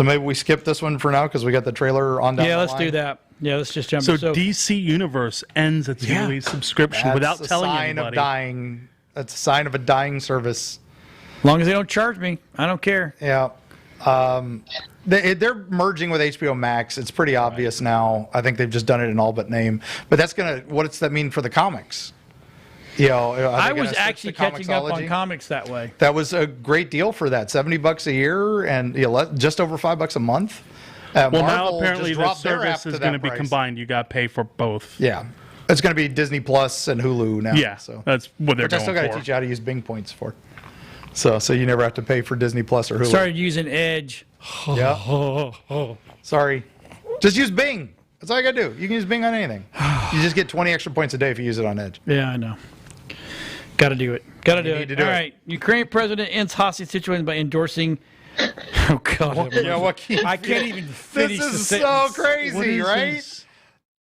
maybe we skip this one for now because we got the trailer on down Yeah, the let's line. do that. Yeah, let's just jump. So DC Universe ends its yearly subscription That's without a telling sign anybody. of dying. That's a sign of a dying service. As long as they don't charge me, I don't care. Yeah. They're merging with HBO Max. It's pretty obvious now. I think they've just done it in all but name. But that's what's that mean for the comics? I was actually catching up on comics that way. That was a great deal for that. $70 a year and just over $5 a month. Well, now Marvel apparently just the dropped their app service to is that going to be price. combined. You got to pay for both. Yeah. It's going to be Disney Plus and Hulu now. Yeah, so that's what they're Which I still going got to for. teach you how to use Bing points for. So you never have to pay for Disney Plus or Hulu. Started using Edge. Yeah. Sorry. Just use Bing. That's all you got to do. You can use Bing on anything. You just get 20 extra points a day if you use it on Edge. Yeah, I know. Got to do it. Got to do need it. to do All it. right. Ukraine president ends hostage situation by endorsing. Oh God. Yeah, Joaquin. I can't even finish This the is so sentence. crazy, What is right? this?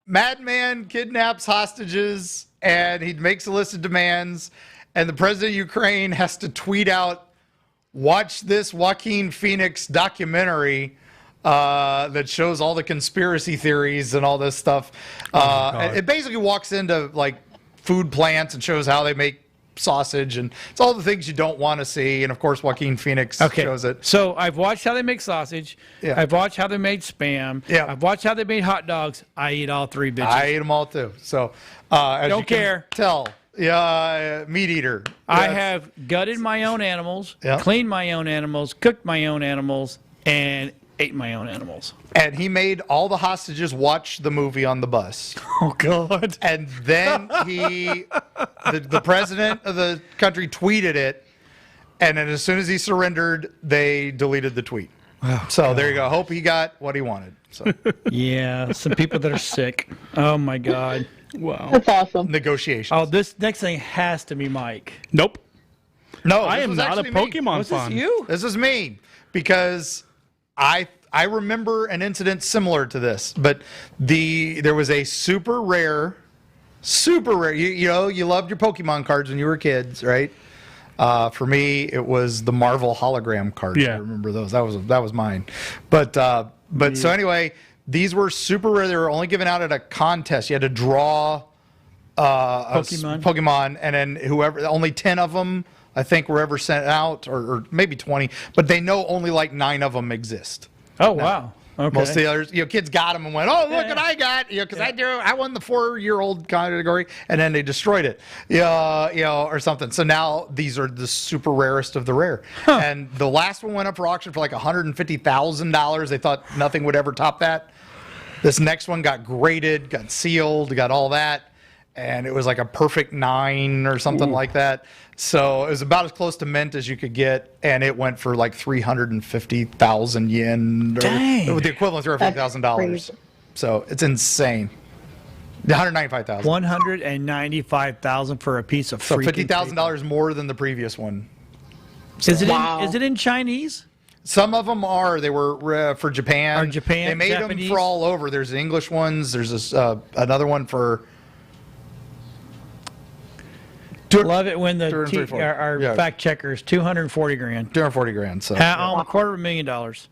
Madman kidnaps hostages and he makes a list of demands, and the president of Ukraine has to tweet out, "Watch this Joaquin Phoenix documentary that shows all the conspiracy theories and all this stuff." And it basically walks into like food plants and shows how they make sausage, and it's all the things you don't want to see. And of course, Joaquin Phoenix shows it. So I've watched how they make sausage. Yeah. I've watched how they made Spam. Yeah. I've watched how they made hot dogs. I eat all three bitches. I ate them all too. So as Don't you can care. tell, meat eater. I That's- have gutted my own animals, Yeah. cleaned my own animals, cooked my own animals, and ate my own animals. And he made all the hostages watch the movie on the bus. Oh God! And then the president of the country tweeted it, and then as soon as he surrendered, they deleted the tweet. So there you go. Hope he got what he wanted. So Yeah, some people that are sick. Oh my God! Wow. That's awesome. Negotiations. Oh, this next thing has to be Mike. Nope. No, I this am was not a actually me. Pokemon Was this fan. you? This is me because I remember an incident similar to this, but there was a super rare. You know, you loved your Pokemon cards when you were kids, right? For me, it was the Marvel hologram cards. Yeah. I remember those. That was mine. But so anyway, these were super rare. They were only given out at a contest. You had to draw Pokemon, and then only 10 of them, I think, were ever sent out, or maybe 20. But they know only like 9 of them exist. Oh wow! Okay. Most of the others, kids got them and went, "Oh, look what I got!" Because I won the 4-year-old category, and then they destroyed it, or something. So now these are the super rarest of the rare. And the last one went up for auction for like $150,000. They thought nothing would ever top that. This next one got graded, got sealed, got all that, and it was like a perfect 9 or something like that. So it was about as close to mint as you could get, and it went for like 350,000 yen, with the equivalent of $350,000. So it's insane. 195,000. 195,000 for a piece of So freaking $50,000 more than the previous one. Is it in Chinese? Some of them are. They were for Japan. Or Japan, They made Japanese? them for all over. There's the English ones. There's this another one for. Love it when our fact checkers 240 grand. 240 grand. So $250,000.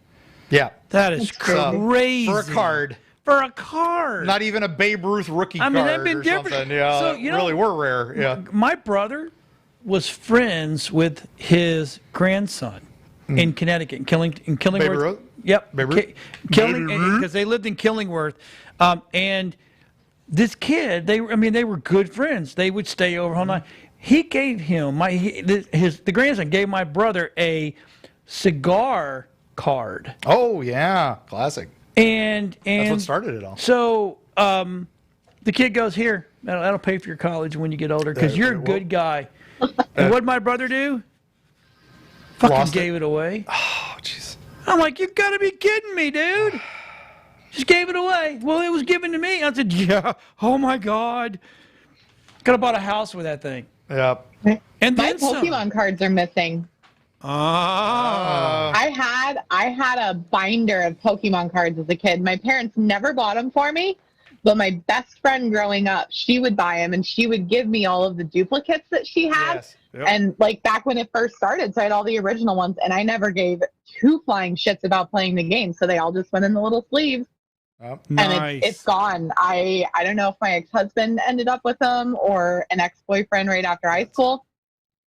Yeah, that is crazy for a card. For a card, not even a Babe Ruth rookie I mean, card they've been or different. something. Yeah, So, you know, really were rare. Yeah, my brother was friends with his grandson in Connecticut, in Killingworth. Babe Ruth? Yep, Babe Ruth? because they lived in Killingworth, and this kid, they were good friends. They would stay over all night. He gave him the grandson gave my brother a cigar card. Oh yeah, classic. And that's what started it all. So the kid goes, here, that'll pay for your college when you get older because you're a good guy. And what'd my brother do? Fucking gave it away. Oh, jeez. I'm like, you gotta be kidding me, dude. Just gave it away. Well, it was given to me. I said, yeah. Oh my God. Could have bought a house with that thing. Yep. And my then some. Pokemon cards are missing. I had a binder of Pokemon cards as a kid. My parents never bought them for me, but my best friend growing up, she would buy them and she would give me all of the duplicates that she had. Yes. Yep. And like back when it first started, so I had all the original ones, and I never gave two flying shits about playing the game, so they all just went in the little sleeves. Oh, and it's gone. I don't know if my ex-husband ended up with them or an ex-boyfriend right after high school.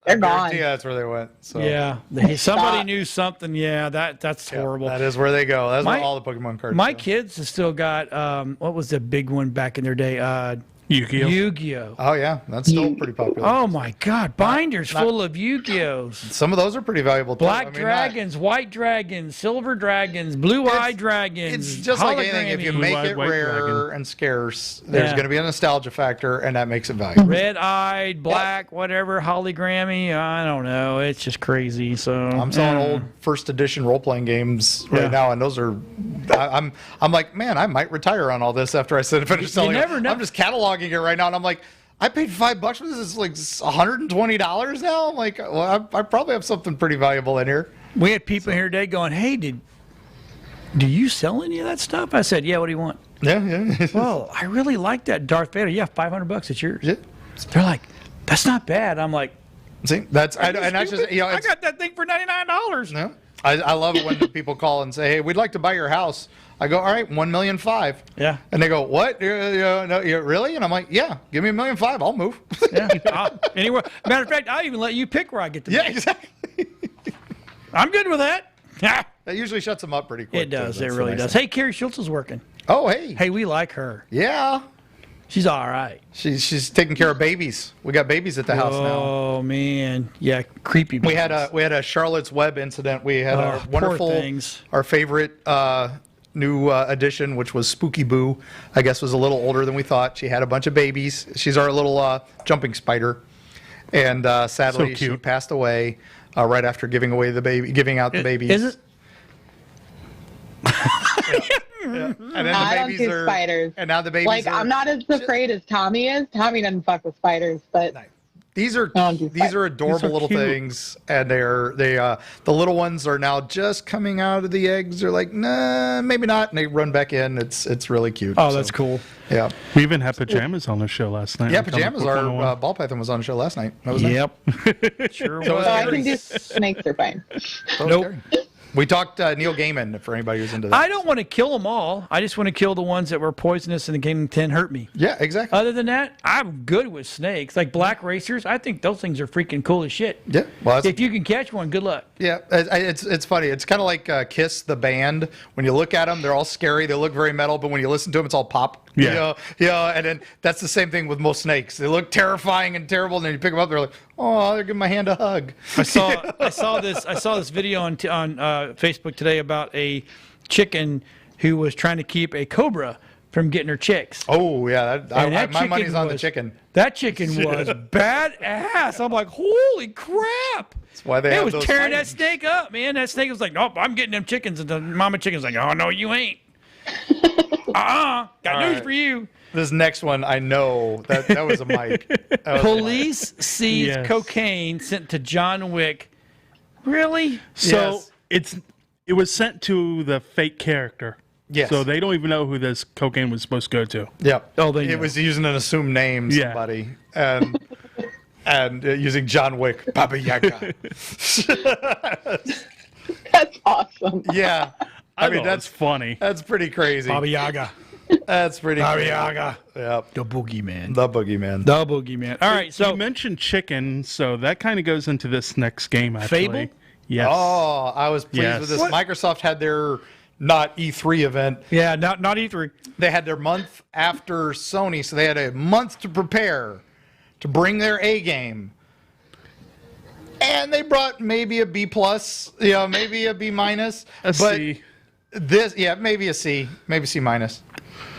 They're gone. Yeah, that's where they went. So. Yeah, somebody knew something. Yeah, that's horrible. That is where they go. That's where all the Pokemon cards. My go. kids have still got what was the big one back in their day? Yu-Gi-Oh. Yu-Gi-Oh. Oh yeah, that's still pretty popular. Oh my God, binders full of Yu-Gi-Ohs. Some of those are pretty valuable too. Black dragons, white dragons, silver dragons, blue-eyed dragons. It's just like anything. If you make it rare and scarce, there's going to be a nostalgia factor, and that makes it valuable. Red-eyed, black, whatever, hologrammy. I don't know. It's just crazy. So I'm selling old first edition role-playing games right now, and those are. I'm like, man, I might retire on all this after I finish selling. You never know. I'm just cataloging it right now, and I'm like, I paid $5 for this. It's like $120 now. I'm like, well, I probably have something pretty valuable in here. We had people here today going, "Hey, do you sell any of that stuff?" I said, "Yeah. What do you want?" Yeah. Well, I really like that Darth Vader. Yeah, $500. It's yours. Yeah. They're like, "That's not bad." I'm like, "See, that's and that's just I got that thing for $99." No. I love it when people call and say, "Hey, we'd like to buy your house." I go, "All right, $1.5 million." Yeah. And they go, "What? No, really?" And I'm like, "Yeah, give me $1.5 million. I'll move." Yeah. Anywhere. Matter of fact, I'll even let you pick where I get to. Yeah, exactly. I'm good with that. That usually shuts them up pretty quick. It does. It really does. Hey, Carrie Schultz is working. Oh, hey. Hey, we like her. Yeah. She's all right. She's taking care of babies. We got babies at the house now. Oh man, yeah, creepy. We had a Charlotte's Web incident. We had a wonderful, our favorite new addition, which was Spooky Boo. I guess was a little older than we thought. She had a bunch of babies. She's our little jumping spider, and sadly she passed away right after giving out the babies. Is it? Yeah. And then I don't do spiders. And now the babies I'm not as afraid as Tommy is. Tommy doesn't fuck with spiders, but these are adorable little things, and the little ones are now just coming out of the eggs. They're like, nah, maybe not, and they run back in. It's really cute. Oh, that's cool. Yeah, we even had pajamas on the show last night. Yeah, pajamas. Our ball python was on the show last night. That was nice. Sure was. I can do snakes are fine. Nope. We talked Neil Gaiman, for anybody who's into that. I don't want to kill them all. I just want to kill the ones that were poisonous and the game 10 hurt me. Yeah, exactly. Other than that, I'm good with snakes. Like black racers, I think those things are freaking cool as shit. Yeah. Well, if you can catch one, good luck. Yeah, it's funny. It's kind of like Kiss, the band. When you look at them, they're all scary. They look very metal, but when you listen to them, it's all pop. Yeah. And then that's the same thing with most snakes. They look terrifying and terrible, and then you pick them up, they're like, oh, they're giving my hand a hug. I saw this video on Facebook today about a chicken who was trying to keep a cobra from getting her chicks. Oh yeah, And my money's on the was- chicken. That chicken was badass. I'm like, holy crap! That's why they It have was those tearing fighting. that snake up, man. That snake was like, nope, I'm getting them chickens. And the mama chicken's like, oh no, you ain't. Got All news right. for you. This next one, I know that was a mic. That was a mic. Police seized Yes. cocaine sent to John Wick. Really? So Yes. it was sent to the fake character. Yes. So they don't even know who this cocaine was supposed to go to. Yep. Oh, they it know. was using an assumed name, Yeah. somebody, and using John Wick, Baba Yaga. That's awesome. Yeah. I mean, thought it that's was funny. That's pretty crazy. Baba Yaga. That's pretty Baba crazy. Yaga. Yep. The boogeyman. The boogeyman. The boogeyman. All right, so you mentioned chicken, so that kind of goes into this next game. Actually, Fable? Yes. Oh, I was pleased Yes. with this. What? Microsoft had their not E3 event. yeah, not E3. They had their month after Sony, so they had a month to prepare to bring their A game. And they brought maybe a B plus, maybe a B minus. A but C. Maybe a C, maybe C minus.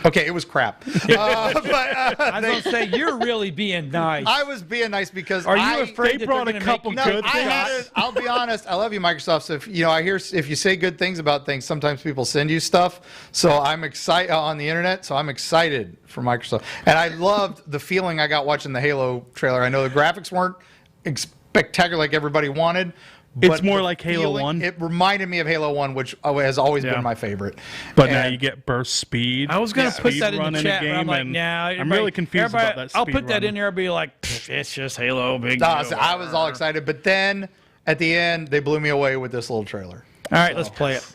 Okay, it was crap. I was going to say, you're really being nice. I was being nice because Are you afraid they that brought they're a gonna couple make you good I had it. I'll be honest. I love you, Microsoft. So if I hear if you say good things about things, sometimes people send you stuff. So I'm excited on the internet. So I'm excited for Microsoft, and I loved the feeling I got watching the Halo trailer. I know the graphics weren't spectacular like everybody wanted. It's but more the like Halo 1. It reminded me of Halo 1, which has always Yeah. been my favorite. But now And- you get burst speed. I was going to put speed that in run the chat, but I'm like, and nah. I'm really confused about that. I'll speed put that run. in there and be like, it's just Halo, big No, deal. I was all excited, but then at the end they blew me away with this little trailer. All right, let's play it.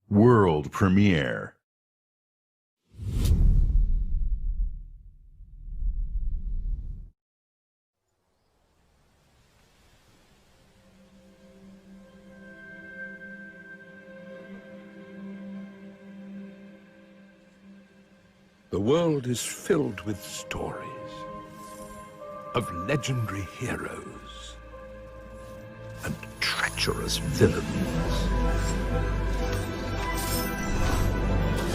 World premiere. The world is filled with stories of legendary heroes and treacherous villains,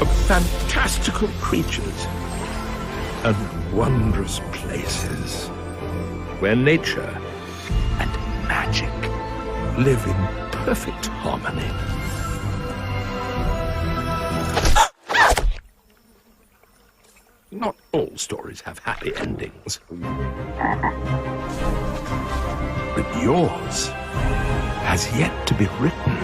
of fantastical creatures and wondrous places where nature and magic live in perfect harmony. Not all stories have happy endings. But yours has yet to be written.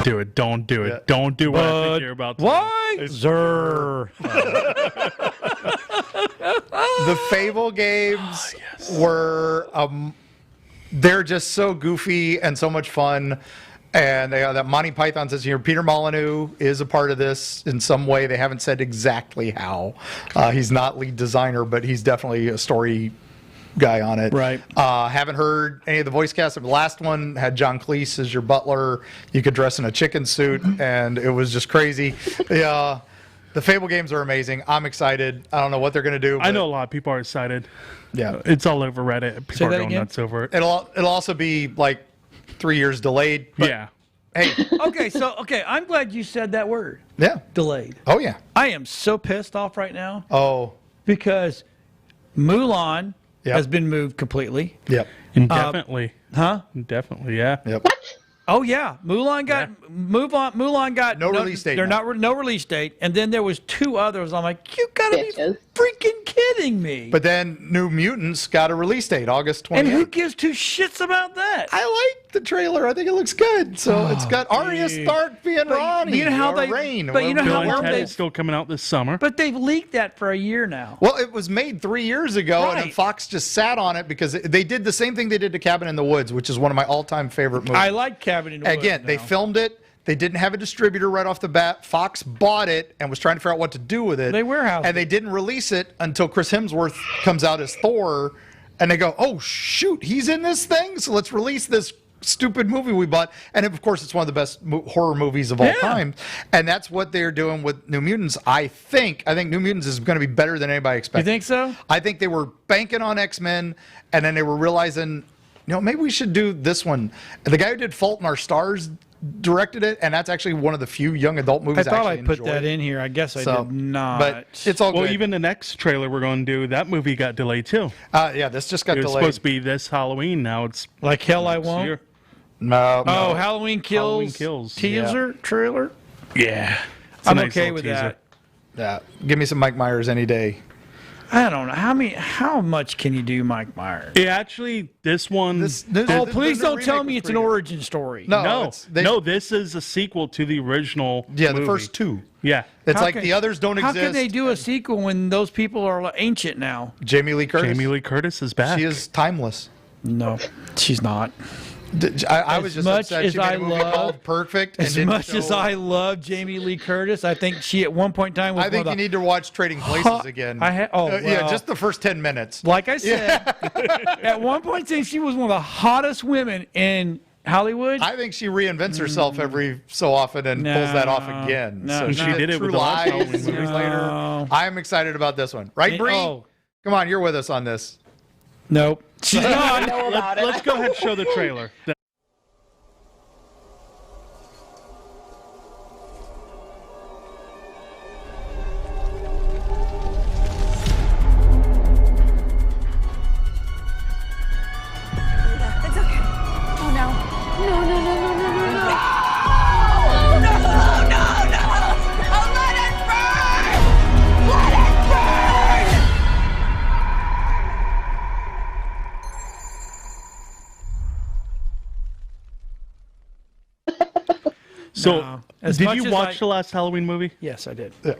Do it. Don't do it. Don't do what I think you're about to do. Why? Zer. The Fable games were they're just so goofy and so much fun. And they that Monty Python says here, Peter Molyneux is a part of this in some way. They haven't said exactly how. He's not lead designer, but he's definitely a story guy on it. Right. Haven't heard any of the voice cast. The last one had John Cleese as your butler. You could dress in a chicken suit, and it was just crazy. Yeah. The Fable games are amazing. I'm excited. I don't know what they're going to do. I know a lot of people are excited. Yeah. It's all over Reddit. People are that going again? nuts over it. It'll also be like 3 years delayed. But Yeah. Hey. Okay, I'm glad you said that word. Yeah. Delayed. Oh, yeah. I am so pissed off right now Oh. because Mulan Yep. has been moved completely. Yep. Indefinitely. Huh? Indefinitely, yeah. Yep. Oh yeah, Mulan got Mulan got No release date They're now. no release date, and then there was two others. I'm like, you gotta Bitches. be freaking kidding me! But then New Mutants got a release date, August 28th. and who gives two shits about that? I like the trailer. I think it looks good. So it's got Arya Stark being Ronnie. you know how or they- Rain, but you know Bill how and long Ted they- is still coming out this summer. But they've leaked that for a year now. Well, it was made 3 years ago, and then Right. Fox just sat on it because they did the same thing they did to Cabin in the Woods, which is one of my all-time favorite movies. I like Cabin in the Woods. Again, they now. filmed it. They didn't have a distributor right off the bat. Fox bought it and was trying to figure out what to do with it. They warehoused and they didn't release it until Chris Hemsworth comes out as Thor, and they go, "Oh shoot, he's in this thing! So let's release this stupid movie we bought." And of course, it's one of the best horror movies of all time. And that's what they're doing with New Mutants. I think New Mutants is going to be better than anybody You expected. think so? I think they were banking on X-Men, and then they were realizing maybe we should do this one. The guy who did Fault in Our Stars directed it, and that's actually one of the few young adult movies I thought I I put that in here. I guess I did not. But it's all good. Well, even the next trailer we're going to do, that movie got delayed too. Yeah, this just got It was delayed. supposed to be this Halloween. Now it's Like Hell I next Won't? year. No. Oh, Halloween Kills, teaser trailer? Yeah. It's a I'm nice okay little with teaser. that. Yeah, give me some Mike Myers any day. I don't know. How much can you do Mike Myers? Yeah, actually, this one. Oh, please don't tell me it's an origin story. No, this is a sequel to the original. Yeah, the movie. first two. Yeah, It's like the others don't How exist. can they do a sequel when those people are ancient now? Jamie Lee Curtis. Jamie Lee Curtis is back. She is timeless. No, she's not. I was just upset she made a movie love called Perfect. And as didn't much as show- I love Jamie Lee Curtis, I think she at one point in time was I think one you of need to watch Trading Places again. Yeah, yeah, just the first 10 minutes. like I said, at one point in time, she was one of the hottest women in Hollywood. I think she reinvents herself every so often and pulls that off again. No, so no. she She did it with with the last Lies Halloween years movie. later. I'm excited about this one. Right, Bree? Oh. Come on, you're with us on this. Nope. She's not. Let's go ahead and show the trailer. It's okay. Oh no. No, no, no, no, no, no, no. Oh, no, no, no! Oh, let it burn! Let it burn! So, No. As did much you as watch the last Halloween movie? Yes, I did. Yeah.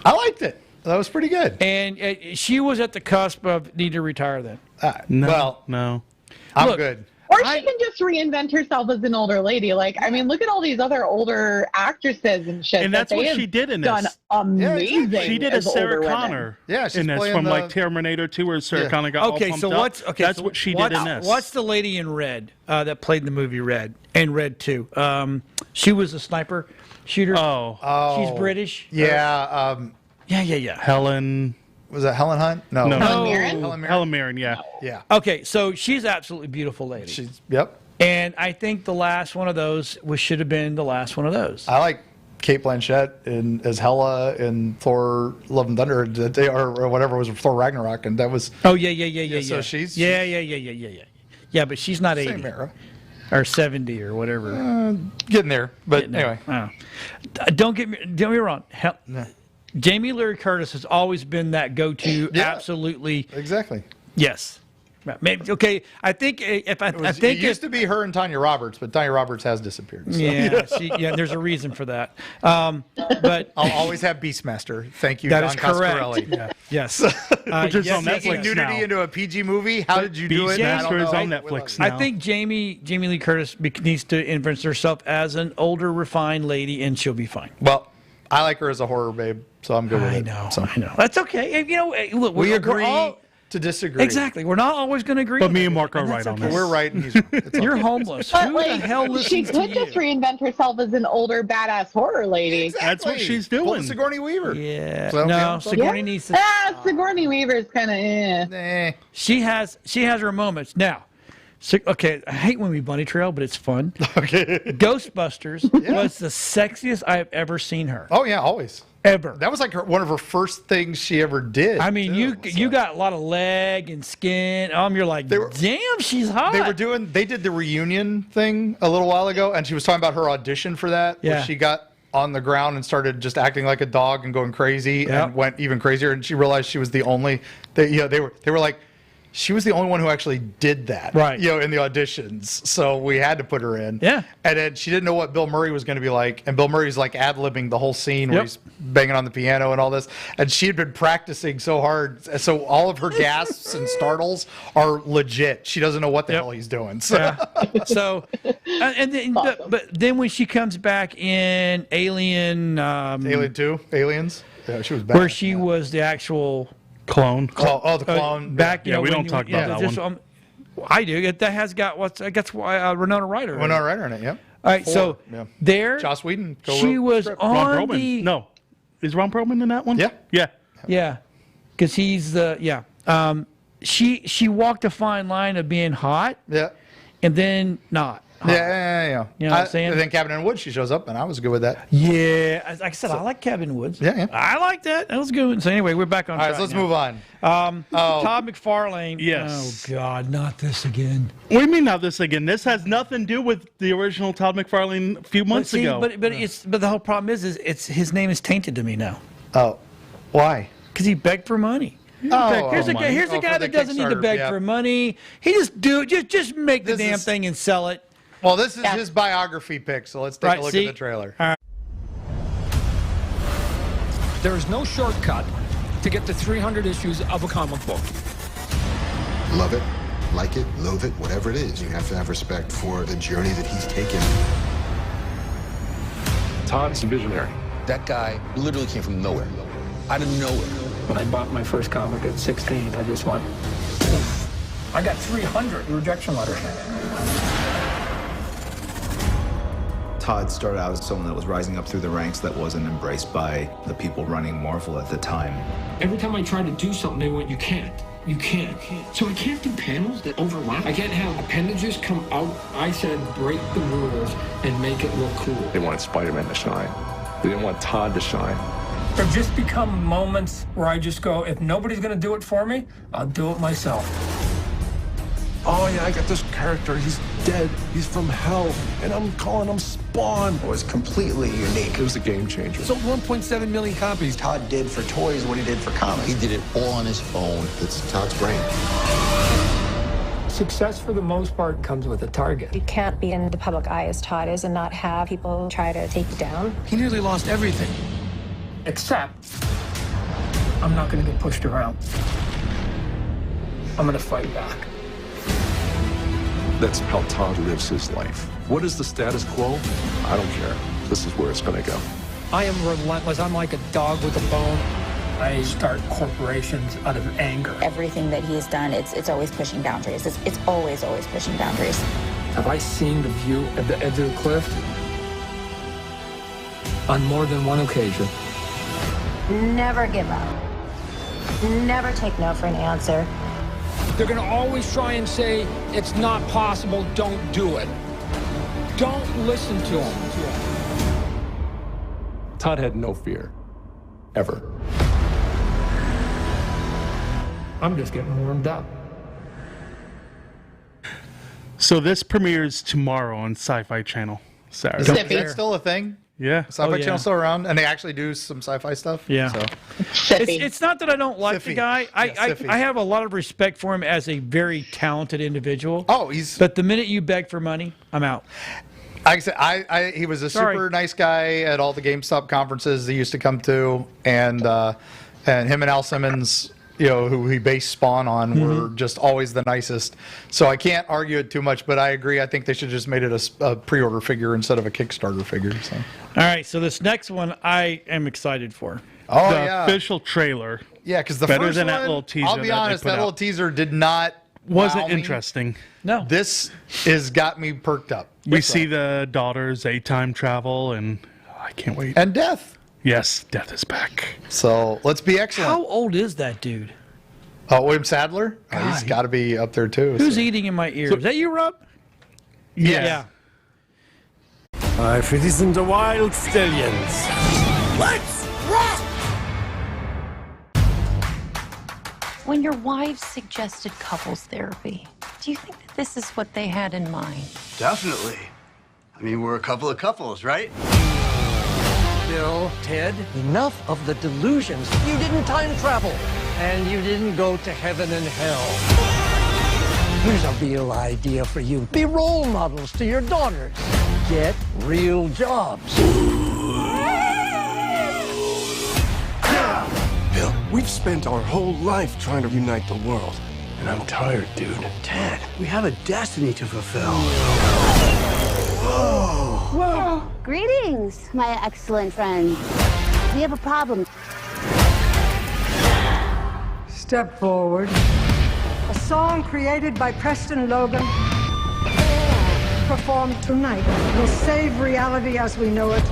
I liked it. That was pretty good. And she was at the cusp of need to retire then. No, Well, no. I'm Look, good. Or she can just reinvent herself as an older lady. Like, I mean, look at all these other older actresses and shit. And that that's they what have she did in done this. amazing. She did a as older Sarah women. Connor. Yeah, she's in this playing from the- like Terminator 2, where Sarah Yeah. Connor got all Okay, pumped so up. what's okay? That's so what she what's, did in this. What's the lady in Red that played in the movie Red and Red 2? She was a sniper shooter. Oh, She's British. Yeah. Yeah. Helen. Was that Helen Hunt? No. No. Helen Mirren? Helen Mirren. Yeah. Yeah. Okay, so she's absolutely beautiful lady. Yep. And I think the last one of those should have been the last one of those. I like Kate Blanchett as Hela in Thor: Love and Thunder, or whatever was Thor Ragnarok, and that was. Oh yeah. So she's Yeah, but she's not 80 same era. or 70 or whatever. Getting there, but anyway. Don't get me wrong. Jamie Lee Curtis has always been that go-to. Yeah. Absolutely. Exactly. Yes. Maybe, okay. I think if I think it used to be her and Tanya Roberts, but Tanya Roberts has disappeared. So. Yeah, there's a reason for that. But I'll always have Beastmaster. Thank you, that Don is correct. Coscarelli. Yes. Which is yes, on yes, Netflix Making nudity now. into a PG movie. How did you do it? I don't Beastmaster is know. on Netflix now. I think Jamie Lee Curtis needs to invent herself as an older, refined lady, and she'll be fine. Well, I like her as a horror babe, so I'm good with it. I know. That's okay. You know, look, We we're agree all, to disagree. exactly. We're not always going to agree. But on me and everything, Mark are that's right on okay. this. We're right, and he's wrong. It's You're okay. homeless. But Who like, the hell she listens to could you? just reinvent herself as an older badass horror lady. That's what she's Pull doing. the Sigourney Weaver. Yeah. So, No, yeah. Sigourney needs to. Sigourney Weaver's kind of She has her moments. Now, okay, I hate when we bunny trail, but it's fun. Okay. Ghostbusters was the sexiest I've ever seen her. Oh yeah, always. Ever. That was like one of her first things she ever did. I mean, you got a lot of leg and skin. You're like, damn, she's hot. They did the reunion thing a little while ago, and she was talking about her audition for that, where Yeah. she got on the ground and started just acting like a dog and going crazy, and went even crazier. And she realized she was the only. They were like, she was the only one who actually did that, right? In the auditions, so we had to put her in. Yeah. And then she didn't know what Bill Murray was going to be like, and Bill Murray's like ad-libbing the whole scene where he's banging on the piano and all this, and she had been practicing so hard, so all of her gasps and startles are legit. She doesn't know what the hell he's doing. So, So, and then, but then when she comes back in Alien, Alien 2, Aliens, yeah, she was back. where she was the actual clone. Oh, the clone. Back, Yeah, we don't talk about that one. I do. That has got Winona Ryder. Winona Ryder in it. Yep. All right, so there, Joss Whedon. she was Ron on Perlman. the No, is Ron Perlman in that one? Yeah. Yeah. because he's the She walked a fine line of being hot. Yeah. and then not. Yeah. You know what I'm saying? And then Cabin in the Woods, she shows up, and I was good with that. Yeah, like I said, I like Cabin in the Woods. Yeah. I like that. That was good. So anyway, we're back on All track right, so let's now. move on. Todd McFarlane. Yes. Oh God, not this again. What do you mean not this again? This has nothing to do with the original Todd McFarlane a few months ago. But the whole problem is it's his name is tainted to me now. Oh, why? Because he begged for money. Here's a guy that doesn't need to beg for money. He just make the damn thing and sell it. Well, this is his biography pick, so let's take a look at the trailer. All right. There is no shortcut to get to 300 issues of a comic book. Love it, like it, loathe it, whatever it is. You have to have respect for the journey that he's taken. Todd's a visionary. That guy literally came from nowhere. Out of nowhere. When I bought my first comic at 16, I just went, oof. I got 300 rejection letters. Todd started out as someone that was rising up through the ranks that wasn't embraced by the people running Marvel at the time. Every time I tried to do something, they went, you can't. You can't. So I can't do panels that overlap. I can't have appendages come out. I said, break the rules and make it look cool. They wanted Spider-Man to shine. They didn't want Todd to shine. There just become moments where I just go, if nobody's gonna do it for me, I'll do it myself. Oh yeah, I got this character. He's dead. He's from hell, and I'm calling him Spawn. It was completely unique. It was a game changer. Sold 1.7 million copies. Todd did for toys what he did for comics. He did it all on his own. It's Todd's brain. Success, for the most part, comes with a target. You can't be in the public eye as Todd is and not have people try to take you down. He nearly lost everything. Except, I'm not gonna get pushed around. I'm gonna fight back. That's how Todd lives his life. What is the status quo? I don't care. This is where it's going to go. I am relentless. I'm like a dog with a bone. I start corporations out of anger. Everything that he has done, it's always pushing boundaries. It's always pushing boundaries. Have I seen the view at the edge of the cliff? On more than one occasion. Never give up. Never take no for an answer. They're gonna always try and say, it's not possible, don't do it. Don't listen to them. Todd had no fear. Ever. I'm just getting warmed up. So this premieres tomorrow on Sci-Fi Channel, Saturday. Is that still a thing? Yeah. Sci-Fi Channel's still around, and they actually do some sci-fi stuff. Yeah. So. It's not that I don't like the guy. I have a lot of respect for him as a very talented individual. Oh, But the minute you beg for money, I'm out. Like I said, he was a super nice guy at all the GameStop conferences he used to come to, and him and Al Simmons, you know, who he based Spawn on, were just always the nicest. So I can't argue it too much, but I agree. I think they should just made it a pre-order figure instead of a Kickstarter figure. So. All right, so this next one I am excited for. Oh, the official trailer. Yeah, because the better first than one, that little teaser. I'll be honest, that little teaser did not wasn't wow me. interesting. No, this has got me perked up. We see the daughters time travel, and I can't wait. And death. Yes, death is back. So let's be excellent. How old is that dude? William Sadler? Oh, he's got to be up there too. Who's eating in my ear? Is that you, Rob? Yeah. For these and the wild stallions. Let's rock! When your wife suggested couples therapy, do you think that this is what they had in mind? Definitely. I mean, we're a couple of couples, right? Bill, Ted, enough of the delusions. You didn't time travel, and you didn't go to heaven and hell. Here's a real idea for you. Be role models to your daughters. Get real jobs. Bill, we've spent our whole life trying to unite the world, and I'm tired, dude. Ted, we have a destiny to fulfill. Whoa. Greetings, my excellent friends. We have a problem. Step forward. A song created by Preston Logan, performed tonight, will save reality as we know it.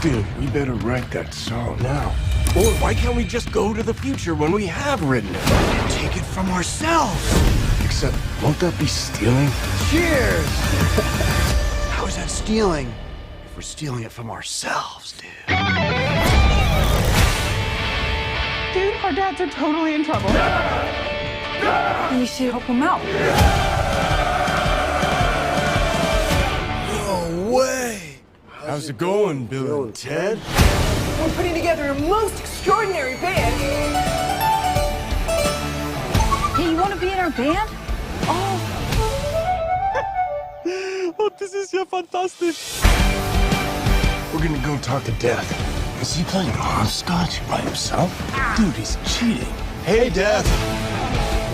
Dude, we better write that song now. Or why can't we just go to the future when we have written it? Take it from ourselves. Except, won't that be stealing? Cheers! How is that stealing? If we're stealing it from ourselves, dude. Dude, our dads are totally in trouble. You should help him out. No way! How's it going, Bill and Ted? We're putting together a most extraordinary band. Hey, you want to be in our band? Oh, this is ja fantastisch. We're gonna go talk to Death. Is he playing hopscotch by himself? Dude, he's cheating. Hey, Death.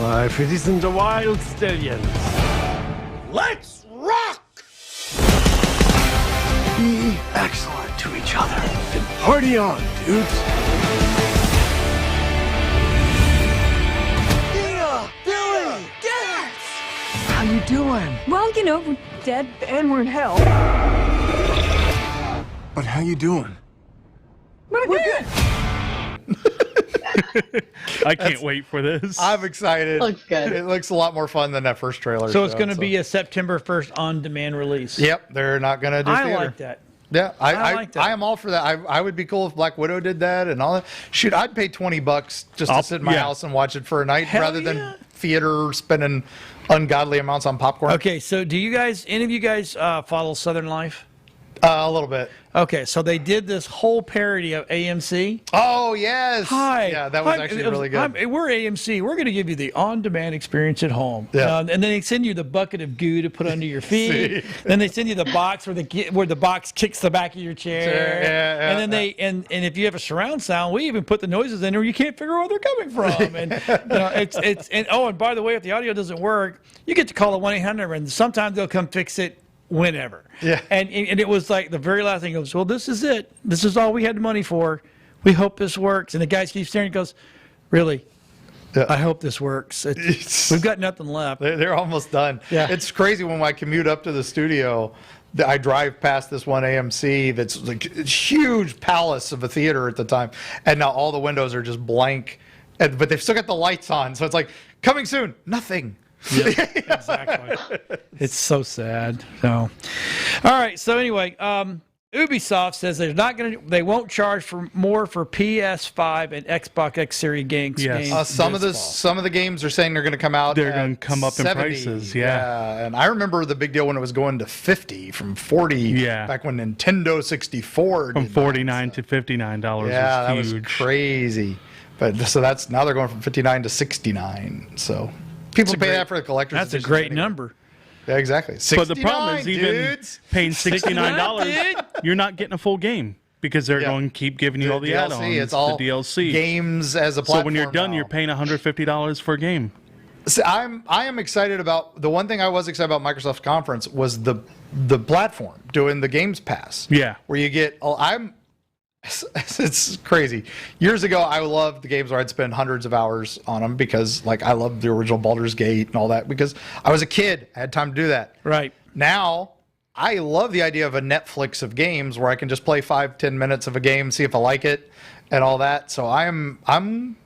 Life, it isn't the wild stallions. Let's rock! Be excellent to each other. And party on, dudes. Dina! Billy! Dance! How you doing? Well, you know, we're dead and we're in hell. But how you doing? We're good. I can't wait for this. I'm excited. Looks good. It looks a lot more fun than that first trailer. So it's going to be a September 1st on-demand release. Yep, they're not going to do I theater. like that. Yeah, I like that. I am all for that. I would be cool if Black Widow did that and all that. Shoot, I'd pay $20 just to sit in my house and watch it for a night rather than theater spending ungodly amounts on popcorn. Okay, so do you guys, any of you guys follow Southern Life? A little bit. Okay, so they did this whole parody of AMC. Oh, yes. Hi. Yeah, that was actually really good. We're AMC. We're going to give you the on-demand experience at home. Yeah. And then they send you the bucket of goo to put under your feet. Then they send you the box where the box kicks the back of your chair. Yeah, and then and if you have a surround sound, we even put the noises in there. You can't figure out where they're coming from. And and by the way, if the audio doesn't work, you get to call a 1-800 and sometimes they'll come fix it. Whenever. Yeah. And it was like the very last thing goes, well, this is it. This is all we had the money for. We hope this works. And the guy keeps staring and goes, really? Yeah. I hope this works. We've got nothing left. They're almost done. Yeah. It's crazy when I commute up to the studio. I drive past this one AMC that's like a huge palace of a theater at the time. And now all the windows are just blank. But they've still got the lights on. So it's like, coming soon. Nothing. Yeah, exactly. It's so sad. So, all right. So anyway, Ubisoft says they won't charge for more for PS5 and Xbox X Series games. Yes. Some of the games are saying they're going to come out. They're going to come up 70. in prices. Yeah. And I remember the big deal when it was going to 50 from 40. Yeah. Back when Nintendo 64 from $49 to $59. Yeah, was that huge. was crazy. But so that's now they're going from 59 to 69. So. People pay that for the collector's edition. That's a great number. Yeah, exactly. But the problem is even paying $69, you're not getting a full game because they're going to keep giving you all the add-ons. It's all the DLC. Games as a platform. So when you're done, you're paying $150 for a game. So I am excited about the one thing I was excited about Microsoft's conference was the platform doing the Games Pass. Yeah. Where you get it's crazy. Years ago, I loved the games where I'd spend hundreds of hours on them because, like, I loved the original Baldur's Gate and all that because I was a kid. I had time to do that. Right. Now, I love the idea of a Netflix of games where I can just play 5-10 minutes of a game, see if I like it, and all that. So I'm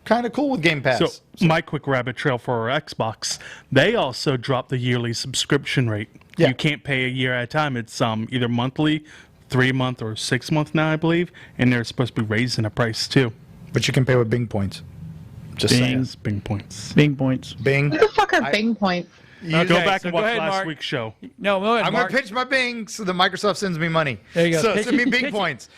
kind of cool with Game Pass. So my quick rabbit trail for our Xbox, they also dropped the yearly subscription rate. Yeah. You can't pay a year at a time. It's either monthly, 3-month or 6-month now, I believe, and they're supposed to be raising the price too. But you can pay with Bing points. Just Bing points. Bing points. Bing. What the fuck are Bing points? Go back and watch last week's show. No, go ahead, I'm going to pitch my Bing so that Microsoft sends me money. There you go. So send me Bing points.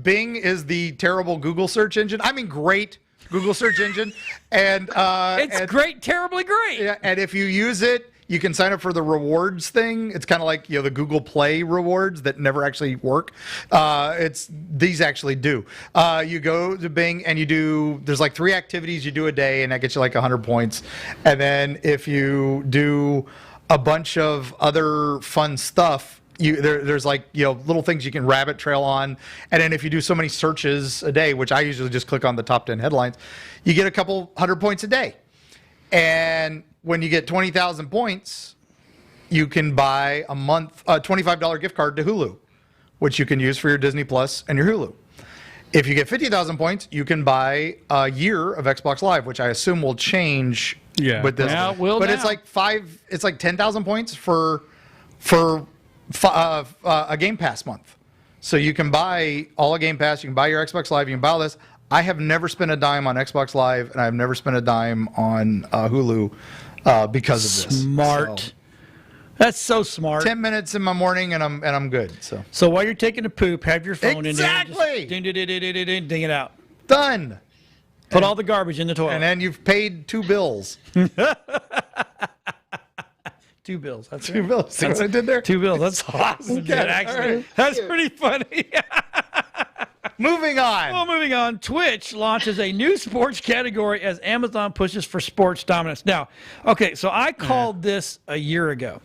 Bing is the terrible Google search engine. I mean, great Google search engine, and it's great, terribly great. Yeah, and if you use it, you can sign up for the rewards thing. It's kind of like the Google Play rewards that never actually work. These actually do. You go to Bing and there's like 3 activities you do a day, and that gets you like 100 points. And then if you do a bunch of other fun stuff, there's like little things you can rabbit trail on, and then if you do so many searches a day, which I usually just click on the top 10 headlines, you get a couple 100 points a day. And when you get 20,000 points, you can buy a $25 gift card to Hulu, which you can use for your Disney Plus and your Hulu. If you get 50,000 points, you can buy a year of Xbox Live, which I assume will change Yeah. with this. Now, will but it's now. like 10,000 points for a Game Pass month. So you can buy all a Game Pass. You can buy your Xbox Live. You can buy all this. I have never spent a dime on Xbox Live, and I've never spent a dime on Hulu because of this. Smart. So, That's so smart. 10 minutes in my morning, and I'm good. So while you're taking a poop, have your phone Exactly. in there. Ding, ding it out. Done. Put all the garbage in the toilet. And then you've paid 2 bills. 2 bills. That's 2 right. bills. See what I did there? 2 bills. That's awesome. Okay, dude, actually. all right. That's pretty funny. Moving on. Well, moving on. Twitch launches a new sports category as Amazon pushes for sports dominance. Now, okay, so I called this a year ago.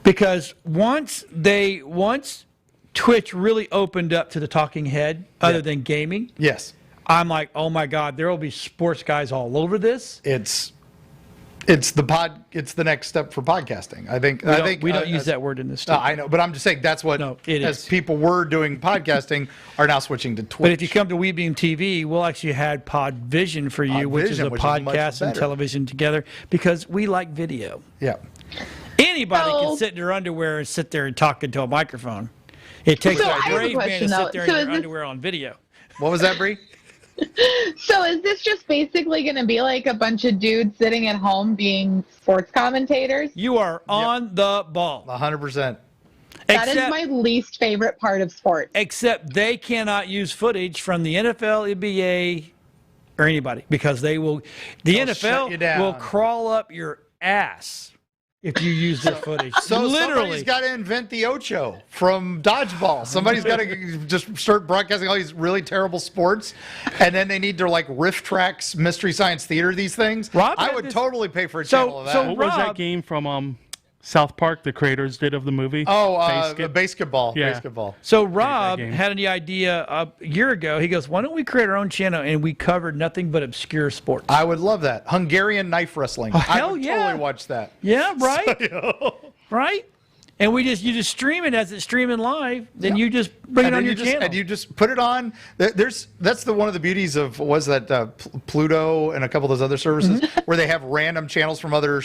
Because once Twitch really opened up to the talking head, other than gaming, yes, I'm like, oh my God, there will be sports guys all over this. It's the next step for podcasting. I think we don't use that word in this. I know, but I'm just saying that's what as people were doing podcasting are now switching to Twitch. But if you come to WeBeam TV, we'll actually had Pod Vision for you, which is a podcast and television together because we like video. Yeah. Anybody can sit in their underwear and sit there and talk into a microphone. It takes a brave man to sit there in their underwear on video. What was that, Bree? So is this just basically going to be like a bunch of dudes sitting at home being sports commentators? You are on the ball. 100%. That is my least favorite part of sports. Except they cannot use footage from the NFL, NBA, or anybody because the NFL will crawl up your ass if you use their footage. So literally, somebody's got to invent the Ocho from dodgeball. Somebody's got to just start broadcasting all these really terrible sports, and then they need to like Riff Tracks, Mystery Science Theater, these things. I would totally pay for a channel of that. What was that game from South Park the creators did of the movie? Basketball. Yeah. Basketball. So Rob had the idea a year ago. He goes, why don't we create our own channel and we covered nothing but obscure sports? I would love that. Hungarian knife wrestling. I would totally watch that. Yeah, right? Right? And you just stream it as it's streaming live. Then you just bring it on your channel. And you just put it on. That's one of the beauties of Pluto and a couple of those other services where they have random channels from other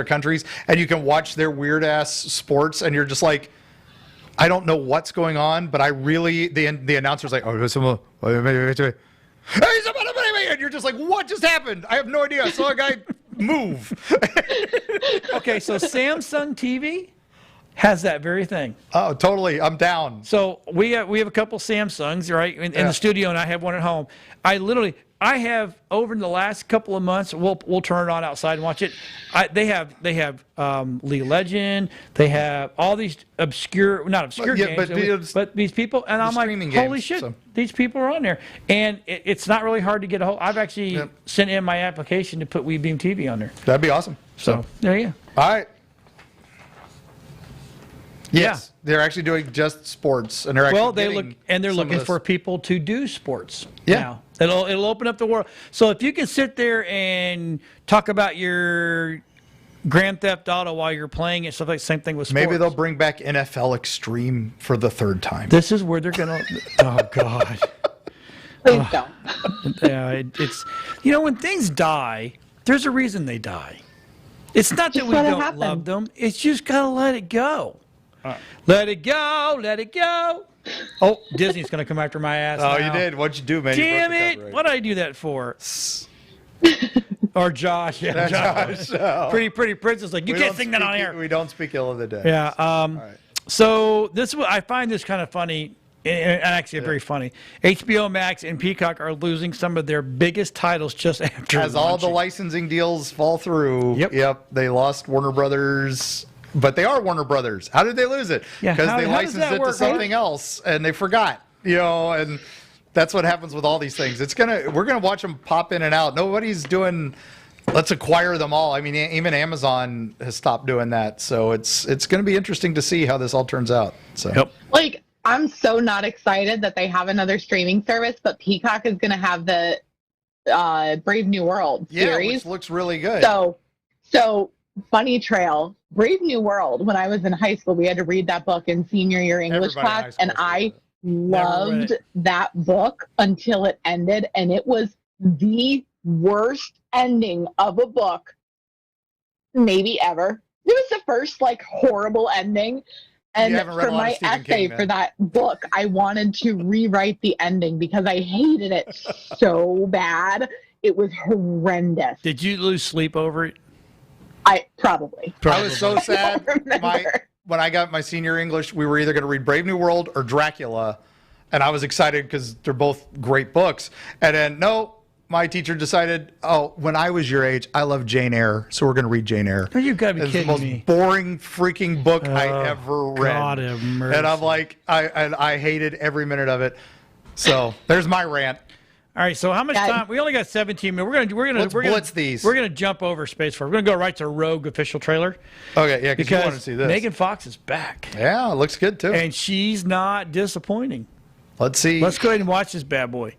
countries, and you can watch their weird ass sports, and you're just like, I don't know what's going on, but I really the announcer's like, and you're just like, what just happened? I have no idea. I saw a guy move. Okay, so Samsung TV has that very thing. Oh, totally. I'm down. So we have a couple Samsungs, right, in the studio, and I have one at home. I have over the last couple of months. We'll turn it on outside and watch it. They have League of Legends. They have all these not obscure games, but these people, and I'm like, holy shit, these people are on there, and it's not really hard to get a hold. I've actually sent in my application to put WeBeam TV on there. That'd be awesome. So there you go. All right. Yes, they're actually doing just sports, and they're actually they're looking for people to do sports. Yeah, now. It'll open up the world. So if you can sit there and talk about your Grand Theft Auto while you're playing it, stuff like same thing with sports. Maybe they'll bring back NFL Extreme for the 3rd time. This is where they're gonna. Oh God. Please don't. Yeah, it's when things die, there's a reason they die. It's not that we don't love them. It's just gotta let it go. Let it go, let it go. Oh, Disney's going to come after my ass now. You did. What'd you do, man? Damn it. What did I do that for? Or Josh. Yeah, Josh. Pretty Princess. Like, you can't sing that on air. We don't speak ill of the dead. Yeah. So I find this kind of funny, and actually very funny. HBO Max and Peacock are losing some of their biggest titles just after As all the licensing deals fall through. Yep. They lost Warner Brothers. But they are Warner Brothers. How did they lose it? Because they licensed it to something else and they forgot. And that's what happens with all these things. We're gonna watch them pop in and out. Nobody's doing. Let's acquire them all. I mean, even Amazon has stopped doing that. So it's gonna be interesting to see how this all turns out. So. Like, I'm so not excited that they have another streaming service, but Peacock is gonna have the Brave New World series, which looks really good. So funny trail. Brave New World, when I was in high school, we had to read that book in senior year English class, and I loved that book until it ended, and it was the worst ending of a book maybe ever. It was the first like horrible ending. And for my essay for that book, I wanted to rewrite the ending because I hated it so bad. It was horrendous. Did you lose sleep over it? I probably. I was so sad. When I got my senior English, we were either going to read Brave New World or Dracula. And I was excited because they're both great books. And then, no, my teacher decided, when I was your age, I love Jane Eyre. So we're going to read Jane Eyre. Oh, you got to be it's kidding the most me. boring freaking book I ever read. God have mercy. And I'm like, I hated every minute of it. So there's my rant. All right, so how much time? We only got 17 minutes. Let's blitz these. We're gonna jump over Space Force. We're gonna go right to Rogue official trailer. Okay, yeah, because you want to see this. Megan Fox is back. Yeah, it looks good too. And she's not disappointing. Let's see. Let's go ahead and watch this bad boy.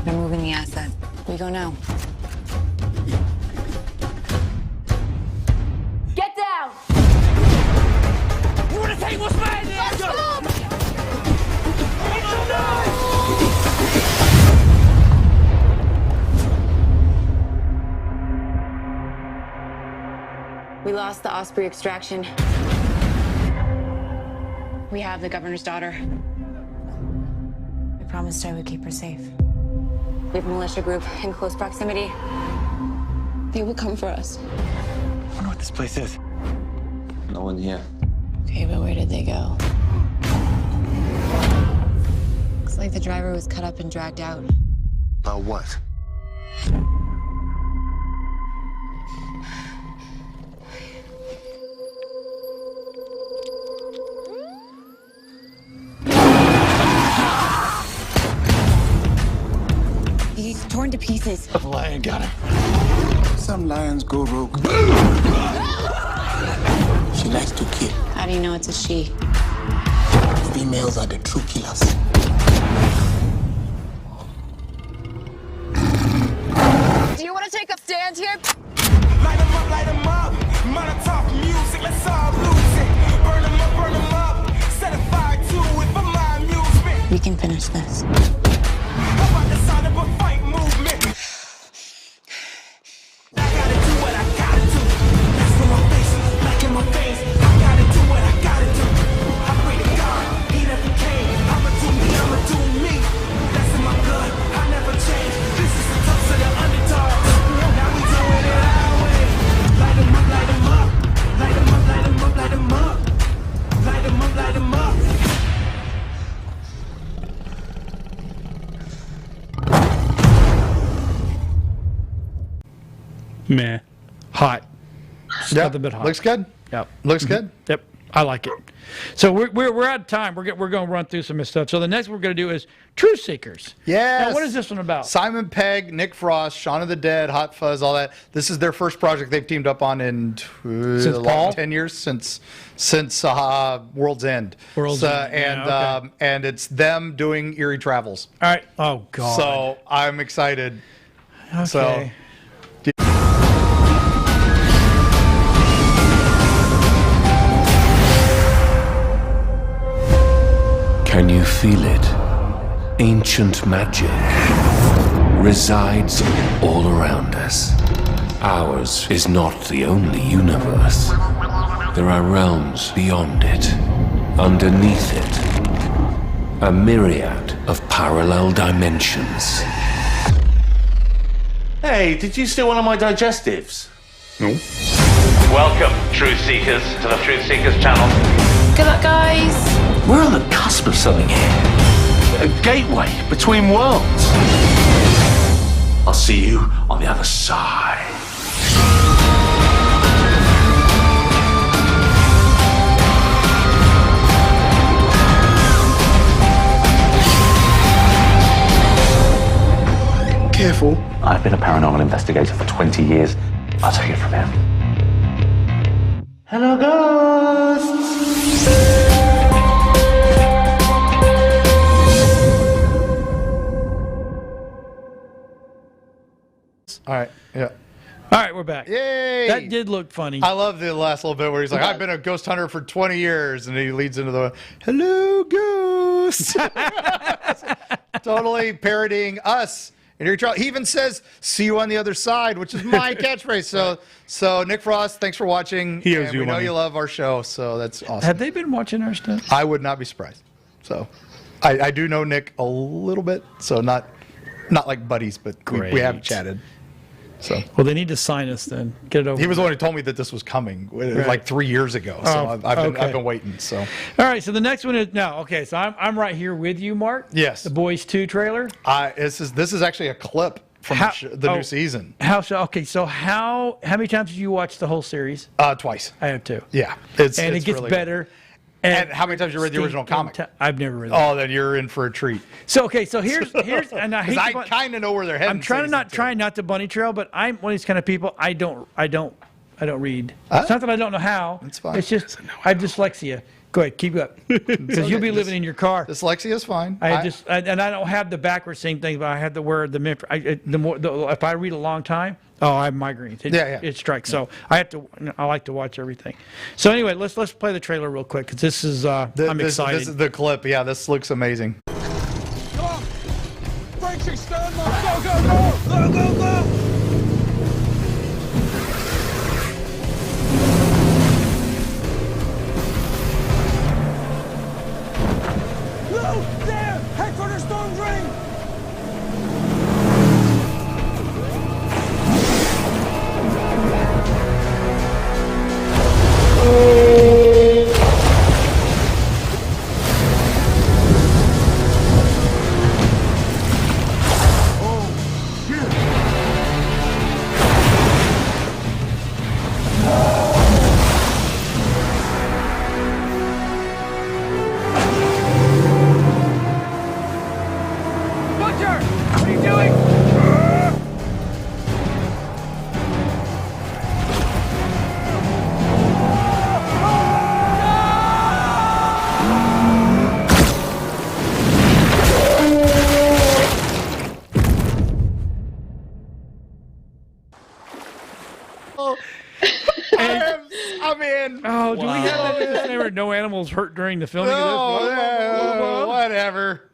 They're moving the asset. We go now. Get down! You wanna take what's mine? Let's go! We lost the Osprey extraction. We have the governor's daughter. I promised I would keep her safe. We have a militia group in close proximity. They will come for us. I wonder what this place is. No one here. Okay, but where did they go? Looks like the driver was cut up and dragged out. About what? He's torn to pieces. The lion got him. Some lions go rogue. She likes to kill. How do you know it's a she? Females are the true killers. Do you want to take a stand here? Light 'em up, light 'em up. Molotov music, let's all lose it. Burn 'em up. Set a fire to it for my amusement. We can finish this. How about the sound of a fight movement? I gotta do what I gotta do. That's for my face, like in my face. I gotta do what I gotta do. I pray to God, he never came. I'ma do me. That's in my blood, I never change. This is the toast of the underdog. Now we doing it our way. Light 'em up, light 'em up. Light 'em up, light 'em up, light 'em up. Light 'em up, light 'em up. Meh. Hot. Yeah, Nothing but hot. looks good. Yep. Looks good. Yep. I like it. So we're out of time. We're going to run through some of this stuff. So the next we're going to do is Truth Seekers. Yes. Now, what is this one about? Simon Pegg, Nick Frost, Shaun of the Dead, Hot Fuzz, all that. This is their first project they've teamed up on in Paul? 10 years since World's End. World's End, yeah, okay. And it's them doing Eerie Travels. All right. Oh God. So I'm excited. Okay. So. Can you feel it? Ancient magic resides all around us. Ours is not the only universe. There are realms beyond it, underneath it, a myriad of parallel dimensions. Hey, did you steal one of my digestives? No. Welcome, Truth Seekers, to the Truth Seekers channel. Good luck, guys. We're on the cusp of something here. A gateway between worlds. I'll see you on the other side. Careful. I've been a paranormal investigator for 20 years. I'll take it from here. Hello, ghosts! All right. Yeah. All right, we're back. Yay! That did look funny. I love the last little bit where he's like, I've been a ghost hunter for 20 years. And he leads into the, hello, ghost. Totally parodying us. And he even says, see you on the other side, which is my catchphrase. So Nick Frost, thanks for watching. He owes and you we know money. you love our show, so that's awesome. Have they been watching our stuff? I would not be surprised. So I do know Nick a little bit, so not like buddies, but we have chatted. So well, they need to sign us then. Get it over. he was the one who told me that this was coming like 3 years ago. So I've been waiting. So all right. So the next one is now. Okay. So I'm right here with you, Mark. Yes. The Boys 2 trailer. This is actually a clip from the new season. Okay. So how many times did you watch the whole series? Twice. I have too. Yeah. It gets really better. Good. And how many times you read the original comic? I've never read that. Oh, then you're in for a treat. So here's and I kind of know where they're heading. I'm trying not to bunny trail, but I'm one of these kind of people. I don't read. It's not that I don't know how. That's fine. It's just I have dyslexia. Go ahead, keep up, because you'll be living in your car. Dyslexia is fine. I don't have the backwards same thing, but I have the word if I read a long time. Oh, I have migraines. It strikes. So I like to watch everything. So anyway, let's play the trailer real quick because this is I'm excited. This is the clip. Yeah, this looks amazing. Come on! Brakes extend, go, go, go! Go, go, go! No! There! Head for the storm drain! Butcher! What are you doing? I'm in. Oh, do we have that disclaimer? No animals hurt during the filming of this? Whatever.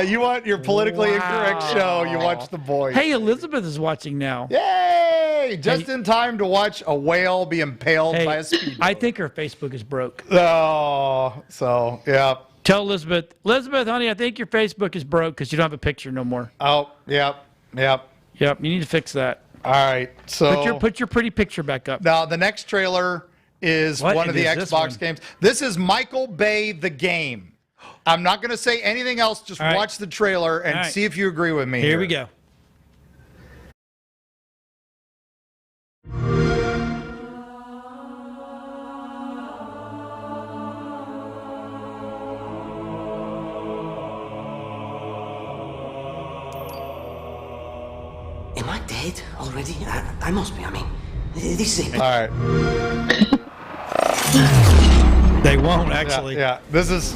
You want your politically incorrect show, you watch The Boys. Hey, Elizabeth is watching now. Yay! Just in time to watch a whale be impaled by a speedboat. I think her Facebook is broke. Oh, so, yeah. Tell Elizabeth, honey, I think your Facebook is broke because you don't have a picture no more. Oh, yep. Yep, you need to fix that. All right, so put your pretty picture back up. Now the next trailer is one of the Xbox games. This is Michael Bay the game. I'm not going to say anything else. Just watch the trailer and see if you agree with me. Here we go. Am I dead already? I must be. I mean, this is it. All right. They won't actually. Yeah. This is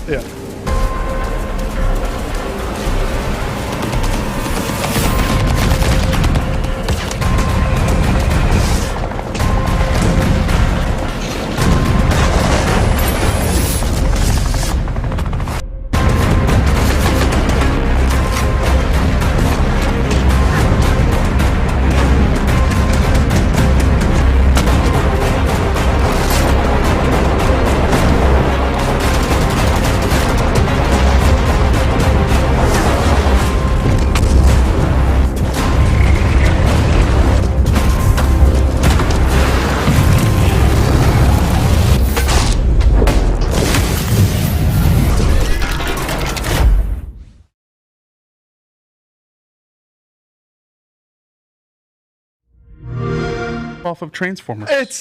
off of Transformers. It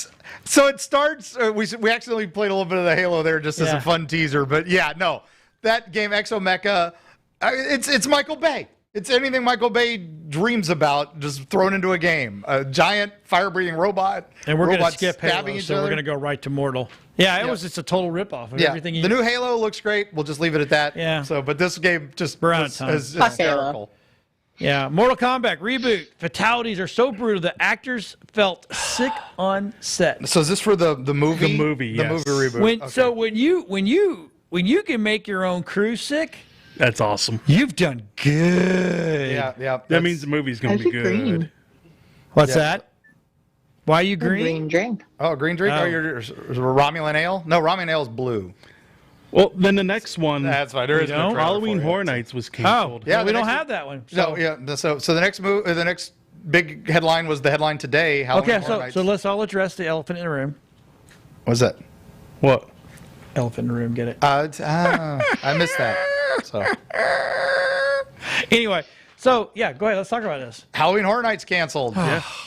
starts. We accidentally played a little bit of the Halo there just as a fun teaser, but yeah, no, that game Exo Mecha, it's Michael Bay. It's anything Michael Bay dreams about, just thrown into a game. A giant fire-breathing robot. And we're going to skip stabbing Halo, each so other. we're going to go right to Mortal. Yeah, it was just a total ripoff of everything. The new Halo looks great. We'll just leave it at that. Yeah. So, but this game just We're out of time. is hysterical. Yeah, Mortal Kombat reboot. Fatalities are so brutal that actors felt sick on set. So is this for the movie? The movie, The yes. movie reboot. So when you can make your own crew sick, That's awesome. you've done good. Yeah. That means the movie's going to be good. Green. What's Yeah. that? Why are you green? Green drink. Oh, green drink? Oh. Oh, you're Romulan ale? No, Romulan ale is blue. Well, then the next one, That's fine. There is no trailer Halloween for it. Horror Nights was Oh, canceled. yeah, the we don't next have that one. So the next big headline was the headline today. Halloween Okay, Horror Nights. so let's all address the elephant in the room. What's that? What? Elephant in the room, get it? I missed that. So Anyway, so yeah, go ahead. Let's talk about this. Halloween Horror Nights canceled,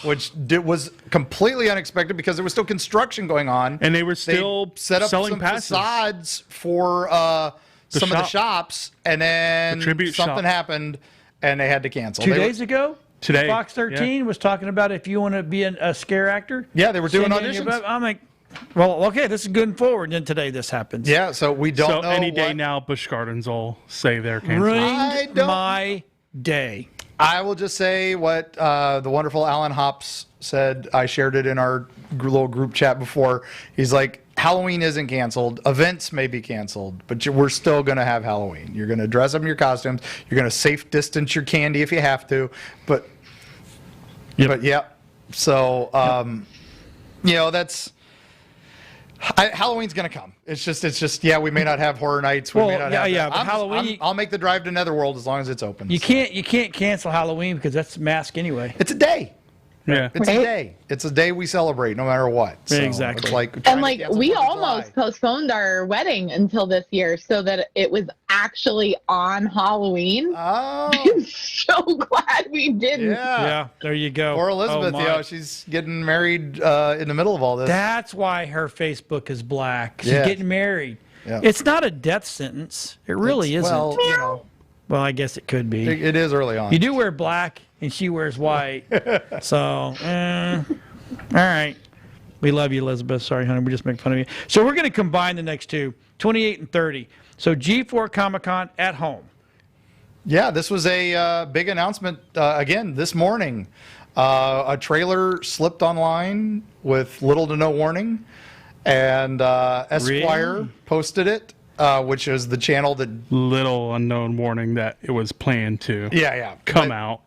which was completely unexpected because there was still construction going on, And they were still set up selling some passes. facades for some of the shops, and then The tribute something shop. happened, and they had to cancel. 2 They were- days ago, Today, Fox 13 was talking about if you want to be a scare actor. Yeah, they were doing send in your auditions. I'm like, well, okay, this is good forward. And then today this happens. Yeah, so we don't So know any day what- now, Busch Gardens will say they're canceled. Ruined my day. I will just say what the wonderful Alan Hops said. I shared it in our little group chat before. He's like, Halloween isn't canceled. Events may be canceled, but we're still going to have Halloween. You're going to dress up in your costumes. You're going to safe distance your candy if you have to. But yeah. So, that's... Halloween's gonna come. It's just. Yeah, we may not have horror nights. We may not have that. but Halloween. I'll make the drive to Netherworld as long as it's open. You can't cancel Halloween because that's mask anyway. It's a day. Yeah. It's a day. It's a day we celebrate no matter what. So Exactly. It's like And like we almost postponed our wedding until this year so that it was actually on Halloween. Oh. I'm so glad we didn't. Yeah, there you go. Or Elizabeth, Oh, my. she's getting married in the middle of all this. That's why her Facebook is black. She's Yeah. getting married. Yeah. It's not a death sentence. It really isn't. Well, Well, I guess it could be. it is early on. You do wear black, and she wears white. So, all right. We love you, Elizabeth. Sorry, honey. We just make fun of you. So we're going to combine the next two, 28 and 30. So G4 Comic-Con at home. Yeah, this was a big announcement again this morning. A trailer slipped online with little to no warning, and Esquire Really? posted it, which is the channel that. Little unknown warning that it was planned to come out.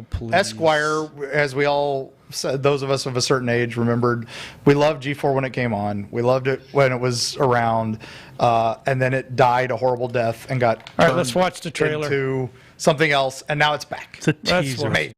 Please. Esquire, as we all said, those of us of a certain age remembered, we loved G4 when it came on. We loved it when it was around, and then it died a horrible death and got All right, let's turned watch the trailer. into something else, and now it's back. It's a Let's teaser. watch. Hey,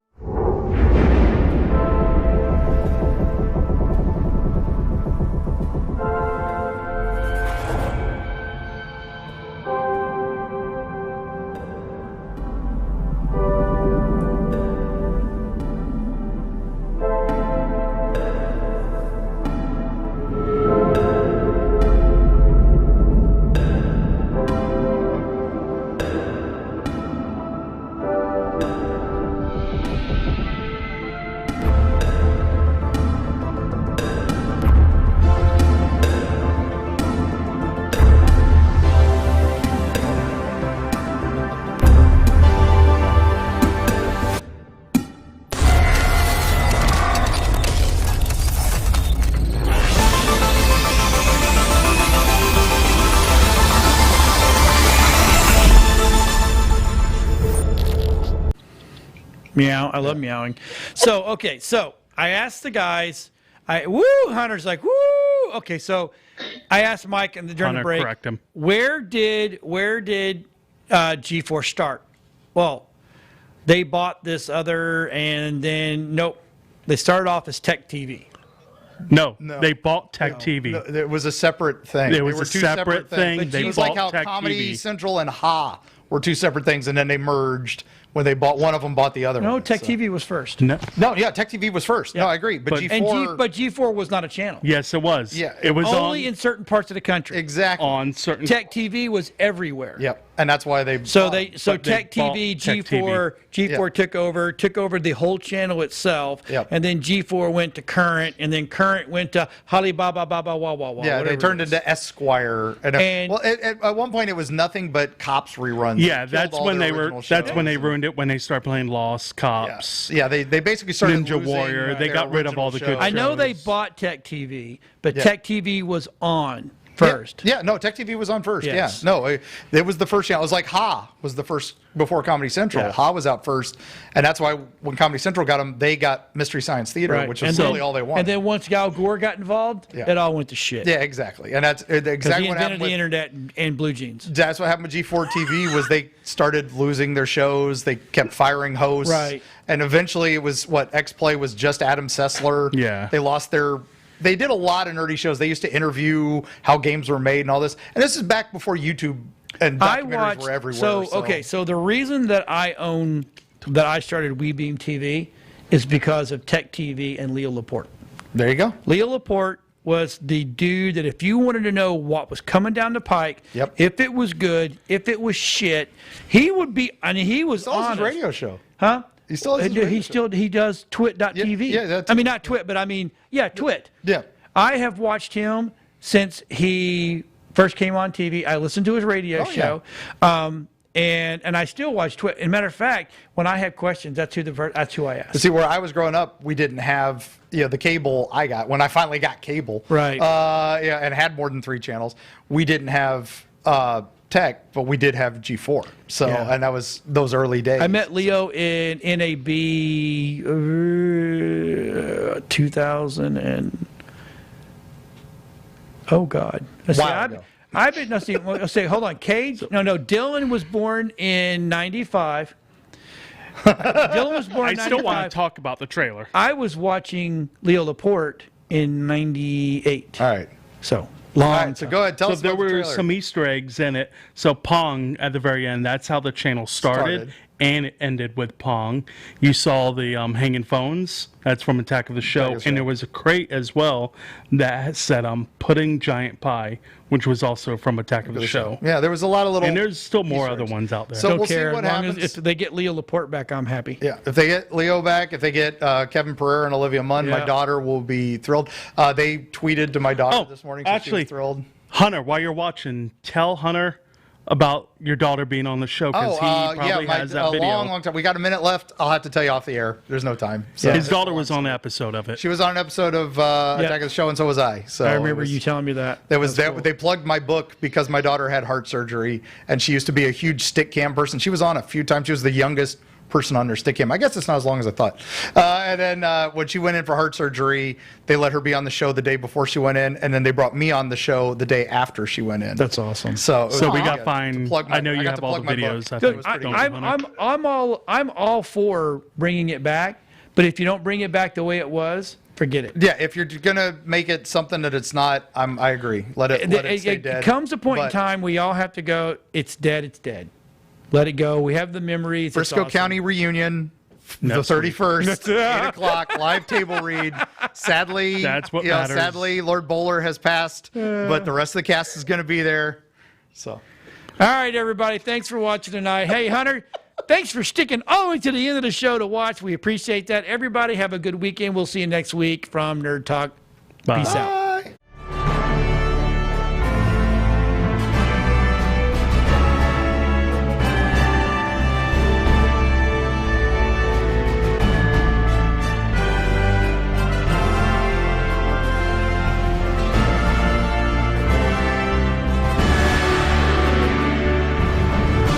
Meow. I love meowing. So, okay. So I asked the guys, Hunter's like, woo. Okay. So I asked Mike during the Hunter, break, correct him. where did G4 start? Well, they bought this other, and then nope, they started off as Tech TV. No, they bought Tech TV. No, it was a separate thing. It was They were a two separate thing. But They it was like bought how Tech Comedy TV. Central and Ha were two separate things, and then they merged when they bought one of them, bought the other. No, one. Tech So- TV was first. No. No, yeah, Tech TV was first. No, I agree. But G4, But G4 was not a channel. Yes, it was. Yeah, it was Only on, in certain parts of the country. exactly. on certain. Tech TV was everywhere. Yep, and that's why they. So bought- they but they Tech TV, bought Tech G4 Yeah. took over the whole channel itself. Yep. And then G4 went to Current, and then Current went to Alibaba Baba Wah Wah Wah. Yeah, they whatever turned it is. into Esquire, and And- well, at one point it was nothing but cops reruns. Yeah, Killed that's all when their they were. original That's shows. when they ruined ruined it when they started playing Lost, Cops. Yeah, they basically started Ninja losing Warrior. They their got rid of all the original good I know they shows. bought Tech TV, but Yeah. Tech TV was on first. Yeah, no, Tech TV was on first. Yes. Yeah, no, it was the first channel. It was like Ha was the first before Comedy Central. Yeah. Ha was out first, and that's why when Comedy Central got them, they got Mystery Science Theater, which is really all they wanted. And then once Al Gore got involved, it all went to shit. Yeah, exactly, and that's Because exactly he what invented happened the with. internet and blue jeans. That's what happened with G4 TV was they started losing their shows. They kept firing hosts. Right. And eventually it was X-Play was just Adam Sessler. Yeah. They lost their... They did a lot of nerdy shows. They used to interview how games were made and all this. And this is back before YouTube and documentaries were everywhere. So the reason that I started WeBeam TV is because of Tech TV and Leo Laporte. There you go. Leo Laporte was the dude that if you wanted to know what was coming down the pike, if it was good, if it was shit, he would be. I mean, he was on his radio show, huh? He still has his radio he does twit.tv. Yeah, I mean not twit, but I mean twit. Yeah. I have watched him since he first came on TV. I listened to his radio show. And I still watch Twit. As a matter of fact, when I have questions, that's who I ask. See, where I was growing up, we didn't have the cable I got. When I finally got cable, right? And had more than 3 channels, we didn't have Tech, but we did have G4. So, and that was those early days. I met Leo in NAB 2000 and oh God, I've been let's see. Hold on, Cage. No, Dylan was born in '95. Dylan was born. I in 95. still want to talk about the trailer. I was watching Leo Laporte in '98. All right. So long. So go ahead. Tell us there about the were trailer. some Easter eggs in it. So Pong at the very end. That's how the channel started. And it ended with Pong. You saw the hanging phones. That's from Attack of the Show. And there was a crate as well that said Pudding Giant Pie, which was also from Attack of the Show. Yeah, there was a lot of little... And there's still more other ones out there. So we'll care. see what As long happens. as if they get Leo Laporte back, I'm happy. Yeah, if they get Leo back, if they get Kevin Pereira and Olivia Munn, my daughter will be thrilled. They tweeted to my daughter this morning. She was thrilled. Hunter, while you're watching, tell Hunter about your daughter being on the show because he probably has that video. long time. We got a minute left. I'll have to tell you off the air. There's no time. So. His daughter was on an episode of it. She was on an episode of Attack of the Show, and so was I. So I remember you telling me that. They plugged my book because my daughter had heart surgery, and she used to be a huge stick cam person. She was on a few times. She was the youngest person on their stick cam. I guess it's not as long as I thought. And then when she went in for heart surgery, they let her be on the show the day before she went in, and then they brought me on the show the day after she went in. That's awesome. So we got fine. I know you have all the videos. I'm all for bringing it back, but if you don't bring it back the way it was, forget it. Yeah, if you're gonna make it something that it's not, I agree. Let it stay dead. It comes a point in time we all have to go. It's dead. It's dead. Let it go. We have the memories. Frisco County reunion, the 31st, 8 o'clock, live table read. Sadly, that's what matters. Sadly, Lord Bowler has passed, but the rest of the cast is going to be there. So, all right, everybody. Thanks for watching tonight. Hey, Hunter, thanks for sticking all the way to the end of the show to watch. We appreciate that. Everybody have a good weekend. We'll see you next week from Nerd Talk. Bye. Peace out.